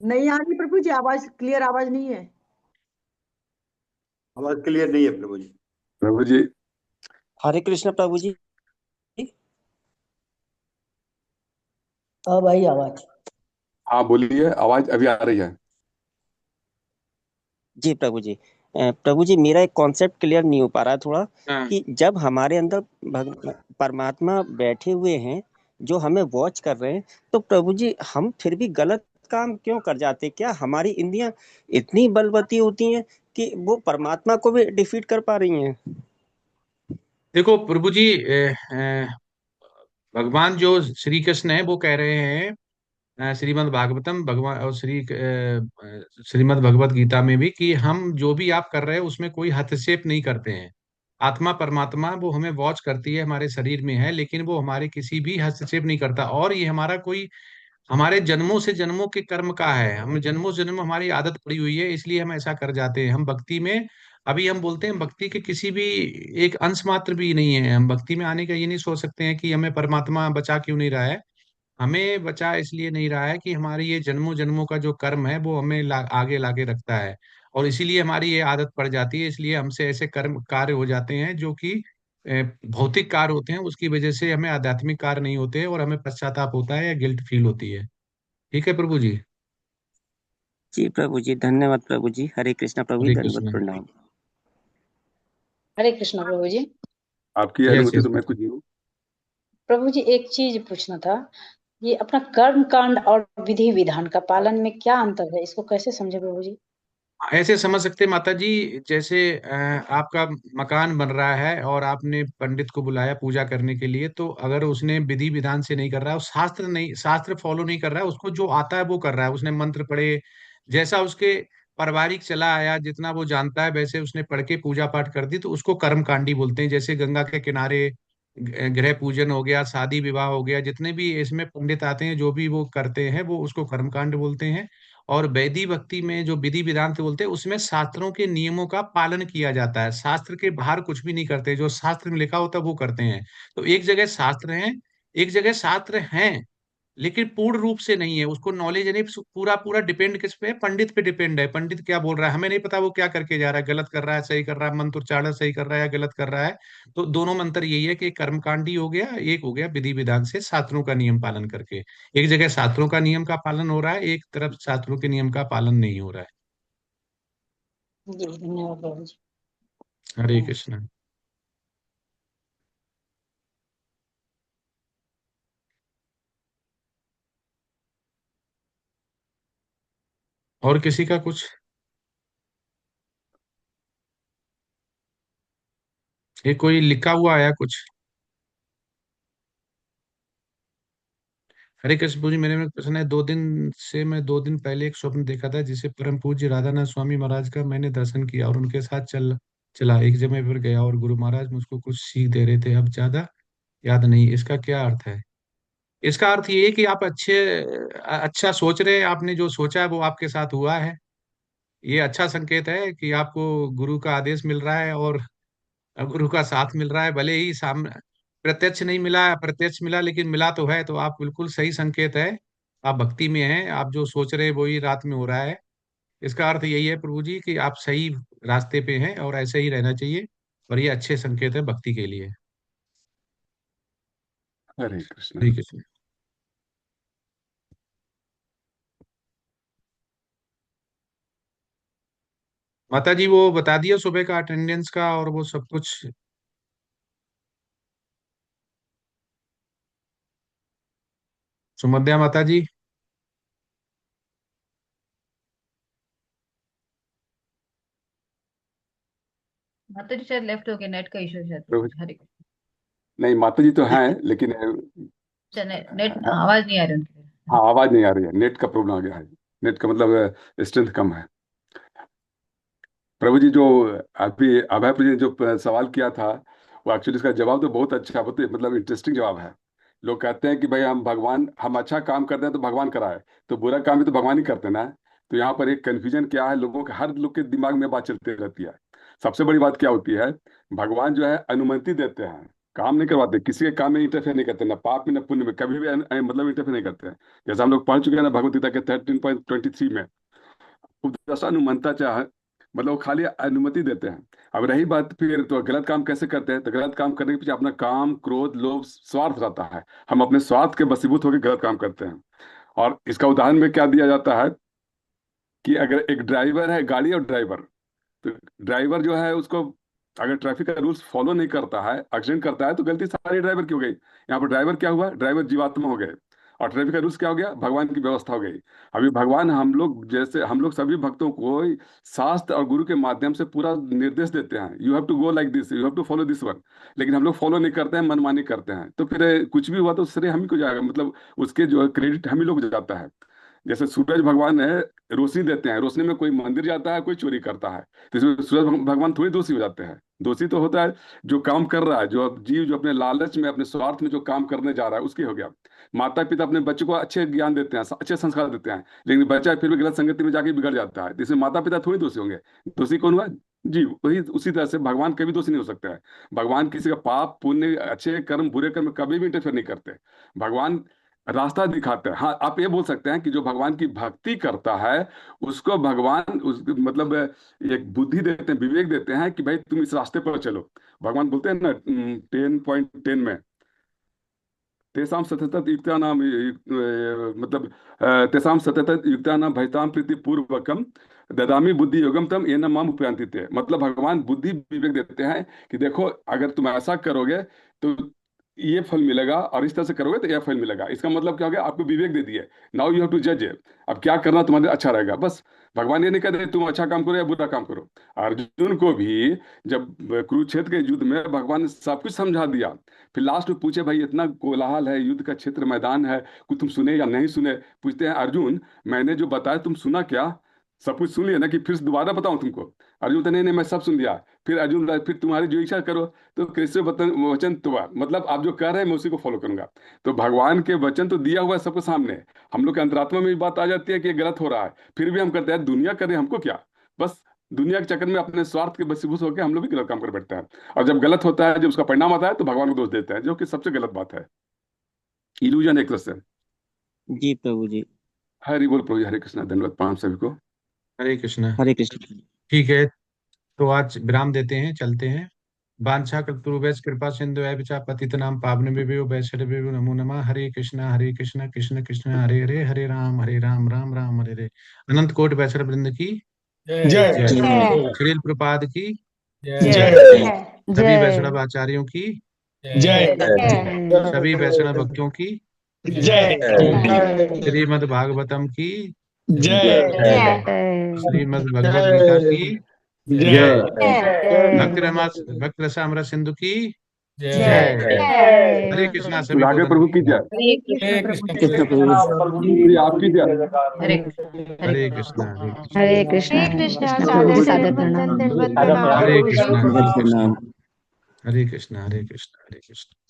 नहीं आ रही प्रभु जी, आवाज क्लियर आवाज नहीं है। आवाज क्लियर नहीं है प्रभु जी। प्रभु जी हरे कृष्णा प्रभु जी। अब आई आवाज? हाँ बोलिए, आवाज अभी आ रही है। जी प्रभु जी। प्रभु जी मेरा एक कॉन्सेप्ट क्लियर नहीं हो पा रहा थोड़ा, हाँ कि जब हमारे अंदर परमात्मा बैठे हुए हैं जो हमें वॉच कर रहे हैं, तो प्रभु जी हम फिर भी गलत काम क्यों कर जाते? क्या हमारी इंद्रियां इतनी बलवती होती हैं कि वो परमात्मा को भी डिफीट कर पा रही हैं? देखो प्रभु जी, भगवान जो श्री कृष्ण है वो कह रहे हैं श्रीमद् भागवतम भगवान और श्रीमद् भगवत गीता में भी, कि हम जो भी आप कर रहे हैं उसमें कोई हस्तक्षेप नहीं करते हैं। आत्मा परमात्मा वो हमें वॉच करती है, हमारे शरीर में है, लेकिन वो हमारे किसी भी हस्तक्षेप नहीं करता। और ये हमारा कोई हमारे जन्मों से जन्मों के कर्म का है, हम जन्मों से जन्म हमारी आदत पड़ी हुई है, इसलिए हम ऐसा कर जाते हैं। हम भक्ति में अभी हम बोलते हैं भक्ति के किसी भी एक अंश मात्र भी नहीं है। हम भक्ति में आने का ये नहीं सोच सकते हैं कि हमें परमात्मा बचा क्यों नहीं रहा है। हमें बचा इसलिए नहीं रहा है कि हमारी ये जन्मों जन्मों का जो कर्म है वो हमें आगे लागे रखता है, और इसीलिए हमारी ये आदत पड़ जाती है। इसलिए हमसे ऐसे कर्म कार्य हो जाते हैं जो कि भौतिक कार्य होते हैं, उसकी वजह से हमें आध्यात्मिक कार्य नहीं होते हैं और हमें पश्चाताप होता है या गिल्ट फील होती है। ठीक है प्रभु जी। जी प्रभु जी, धन्यवाद प्रभु जी। हरे कृष्णा प्रभु जी, हरे दंडवत कृष्ण। प्रणाम। हरे कृष्ण प्रभु जी। आपकी यस अनुमति यस तो मैं कुछ दूँ। प्रभु जी एक चीज पूछना था, ये अपना कर्म कांड और विधि विधान का पालन में क्या अंतर है, इसको कैसे समझे प्रभु जी? ऐसे समझ सकते हैं माता जी, जैसे आपका मकान बन रहा है और आपने पंडित को बुलाया पूजा करने के लिए, तो अगर उसने विधि विधान से नहीं कर रहा है, शास्त्र फॉलो नहीं कर रहा है, उसको जो आता है वो कर रहा है, उसने मंत्र पढ़े, जैसा उसके पारिवारिक चला आया, जितना वो जानता है वैसे उसने पढ़ के पूजा पाठ कर दी, तो उसको कर्मकांडी बोलते हैं। जैसे गंगा के किनारे गृह पूजन हो गया, शादी विवाह हो गया, जितने भी इसमें पंडित आते हैं जो भी वो करते हैं वो उसको कर्मकांड बोलते हैं। और वैदिक भक्ति में जो विधि विधान से बोलते हैं उसमें शास्त्रों के नियमों का पालन किया जाता है, शास्त्र के बाहर कुछ भी नहीं करते, जो शास्त्र में लिखा होता है वो करते हैं। तो एक जगह शास्त्र हैं, एक जगह शास्त्र हैं, लेकिन पूर्ण रूप से नहीं है, उसको नॉलेज नहीं, पूरा पूरा डिपेंड किस पे है? पंडित पे डिपेंड है। पंडित क्या बोल रहा है हमें नहीं पता, वो क्या करके जा रहा है, गलत कर रहा है सही कर रहा है, मंत्र उच्चारण सही कर रहा है या गलत कर रहा है। तो दोनों मंत्र यही है कि कर्मकांडी हो गया, एक हो गया विधि विधान से शास्त्रों का नियम पालन करके। एक जगह शास्त्रों का नियम का पालन हो रहा है, एक तरफ शास्त्रों के नियम का पालन नहीं हो रहा है। जी धन्यवाद प्रभु जी। हरे कृष्ण। और किसी का कुछ? ये कोई लिखा हुआ आया कुछ? हरे कृष्ण प्रभु जी, मेरे में प्रश्न है, 2 दिन से मैं 2 दिन पहले एक स्वप्न देखा था जिसे परम पूज्य राधानाथ स्वामी महाराज का मैंने दर्शन किया और उनके साथ चला एक जगह पर गया और गुरु महाराज मुझको कुछ सीख दे रहे थे, अब ज्यादा याद नहीं। इसका क्या अर्थ है? इसका अर्थ ये है कि आप अच्छा सोच रहे हैं, आपने जो सोचा है वो आपके साथ हुआ है। ये अच्छा संकेत है कि आपको गुरु का आदेश मिल रहा है और गुरु का साथ मिल रहा है, भले ही सामने प्रत्यक्ष नहीं मिला, प्रत्यक्ष मिला लेकिन मिला तो है, तो आप बिल्कुल सही संकेत है। आप भक्ति में हैं, आप जो सोच रहे हैं वही रात में हो रहा है। इसका अर्थ यही है प्रभु जी कि आप सही रास्ते पे हैं और ऐसे ही रहना चाहिए, और ये अच्छे संकेत है भक्ति के लिए। हरे कृष्ण। ठीक है। माता जी वो बता दिया सुबह का अटेंडेंस का और वो सब कुछ? सुमध्या माता जी। माता जी शायद लेफ्ट हो गए, नेट का इशू शायद प्रभु प्रभु जी। हरे कृष्ण। नहीं, माता जी तो हैं लेकिन अच्छा नेट आवाज नहीं आ रही उनकी। हाँ आवाज नहीं आ रही है, नेट का प्रॉब्लम आ गया है। नेट का मतलब स्ट्रेंथ कम है। प्रभु जी जो अभी अभय प्रभु जी ने जो सवाल किया था, वो एक्चुअली इसका जवाब तो बहुत अच्छा, बहुत मतलब इंटरेस्टिंग जवाब है। लोग कहते हैं कि भाई हम अच्छा काम करते हैं तो भगवान कराए, तो बुरा काम भी तो भगवान ही करते हैं ना। तो यहाँ पर एक कंफ्यूजन क्या है, लोगों के हर लोग के दिमाग में बात चलती रहती है। सबसे बड़ी बात क्या होती है, भगवान जो है अनुमति देते हैं, काम नहीं करवाते, किसी के काम में इंटरफेयर नहीं करते, ना पाप में ना पुण्य में, कभी भी मतलब इंटरफेयर नहीं करते हैं। जैसा हम लोग पढ़ चुके हैं ना भगवत गीता के 13.23 में, उपदेशा अनुमंता चाह, मतलब वो खाली अनुमति देते हैं। अब रही बात फिर तो गलत काम कैसे करते हैं, तो गलत काम करने के पीछे अपना काम, क्रोध, लोभ, स्वार्थ रहता है। हम अपने स्वार्थ के वशीभूत होकर गलत काम करते हैं। और इसका उदाहरण में क्या दिया जाता है कि अगर एक ड्राइवर है, गाड़ी और ड्राइवर, तो ड्राइवर जो है उसको अगर ट्रैफिक का रूल्स फॉलो नहीं करता है, एक्सीडेंट करता है, तो गलती सारी ड्राइवर की हो गई। यहाँ पर ड्राइवर क्या हुआ, ड्राइवर जीवात्मा हो गए, और ट्रैफिक का रूल्स क्या हो गया, भगवान की व्यवस्था हो गई। अभी भगवान हम लोग सभी भक्तों को शास्त्र और गुरु के माध्यम से पूरा निर्देश देते हैं, you have to go like this, you have to follow this one. लेकिन हम लोग फॉलो नहीं करते हैं, मनमानी करते हैं, तो फिर कुछ भी हुआ तो श्रेय हम ही को जाएगा, मतलब उसके जो क्रेडिट हम ही लोग जाता है। जैसे सूरज भगवान है, रोशनी देते हैं, रोशनी में कोई मंदिर जाता है, कोई चोरी करता है, तो इसमें सूरज भगवान थोड़ी दोषी हो जाते हैं। दोषी तो होता है जो काम कर रहा है, जो जीव जो अपने लालच में, अपने स्वार्थ में जो काम करने जा रहा है, उसकी हो गया। माता पिता अपने बच्चों को अच्छे ज्ञान देते हैं, अच्छे संस्कार देते हैं, लेकिन बच्चा फिर भी गलत संगति में जाके बिगड़ जाता है, तो इसमें माता पिता थोड़ी दोषी होंगे। दोषी कौन हुआ, जीव। वही उसी तरह से भगवान कभी दोषी नहीं हो सकता है। भगवान किसी का पाप पुण्य, अच्छे कर्म बुरे कर्म कभी भी इंटरफेयर नहीं करते। भगवान रास्ता दिखाते हैं। हाँ, आप ये बोल सकते हैं कि जो भगवान की भक्ति करता है उसको भगवान मतलब एक बुद्धि देते हैं, विवेक देते हैं कि भाई तुम इस रास्ते पर चलो। भगवान बोलते हैं ना 10.10 में, तेसाम सतत युक्तानाम मतलब तेसाम सतत युक्तानाम भजताम प्रीति पूर्वकम ददामी बुद्धि योगम तम ये न माम उपयांति थे। मतलब भगवान बुद्धि विवेक देते हैं कि देखो अगर तुम ऐसा करोगे तो ये फल मिलेगा, और इस तरह से करोगे तो यह फल मिलेगा। इसका मतलब क्या हो गया, आपको विवेक दे दिए, नाउ यू हैव टू जज। अब क्या करना तुम्हारे अच्छा रहेगा, बस। भगवान ये नहीं कहते तुम अच्छा काम करो या बुरा काम करो। अर्जुन को भी जब कुरुक्षेत्र के युद्ध में भगवान ने सब कुछ समझा दिया, फिर लास्ट में पूछे भाई इतना कोलाहल है, युद्ध का क्षेत्र मैदान है, कुछ तुम सुने या नहीं सुने। पूछते हैं अर्जुन मैंने जो बताया तुम सुना क्या, सब कुछ सुन लिया ना, कि फिर दोबारा बताऊं तुमको। अर्जुन तो नहीं नहीं मैं सब सुन लिया। फिर अर्जुन फिर तुम्हारी जो इच्छा करो, तो कृष्ण वचन तुम्हारा, मतलब आप जो कह रहे हैं मैं उसी को फॉलो करूंगा। तो भगवान के वचन तो दिया हुआ है सबके सामने। हम लोग के अंतरात्मा में भी बात आ जाती है कि ये गलत हो रहा है, फिर भी हम करते हैं, दुनिया करे हमको क्या, बस दुनिया के चक्कर में अपने स्वार्थ के वशीभूत होकर हम लोग भी गलत काम कर बैठते हैं। और जब गलत होता है, जब उसका परिणाम आता है, तो भगवान को दोष देते हैं, जो कि सबसे गलत बात है। इल्यूजन एक तरह से। जी प्रभु जी। हरि बोल प्रभु जी, हरे कृष्णा। धन्यवाद प्रणाम सभी को। हरे कृष्ण। हरे कृष्ण। ठीक है, तो आज विराम देते हैं, चलते हैं। वांछा कल्पतरुभ्यश्च कृपा सिंधु एव पतितनां पावनेभ्यो वैष्णवेभ्यो नमो नमः। हरे कृष्ण कृष्ण कृष्ण हरे हरे, हरे राम राम राम हरे हरे। अनंत कोट वैष्णव वृंद की जय। श्रील प्रपाद की जय। सभी वैष्णव आचार्यों की जय। सभी वैष्णव भक्तों की जय। श्रीमद् भागवतम की जय। श्रीमद् भगवद गीता की जय। भक्त रसामृत सिंधु की जय। हरे कृष्णा। सभी आगे प्रभु की जय। आपकी जय। हरे कृष्णा। हरे कृष्णा। सादर प्रणाम। हरे कृष्णा। हरे कृष्णा। हरे कृष्णा। हरे कृष्णा।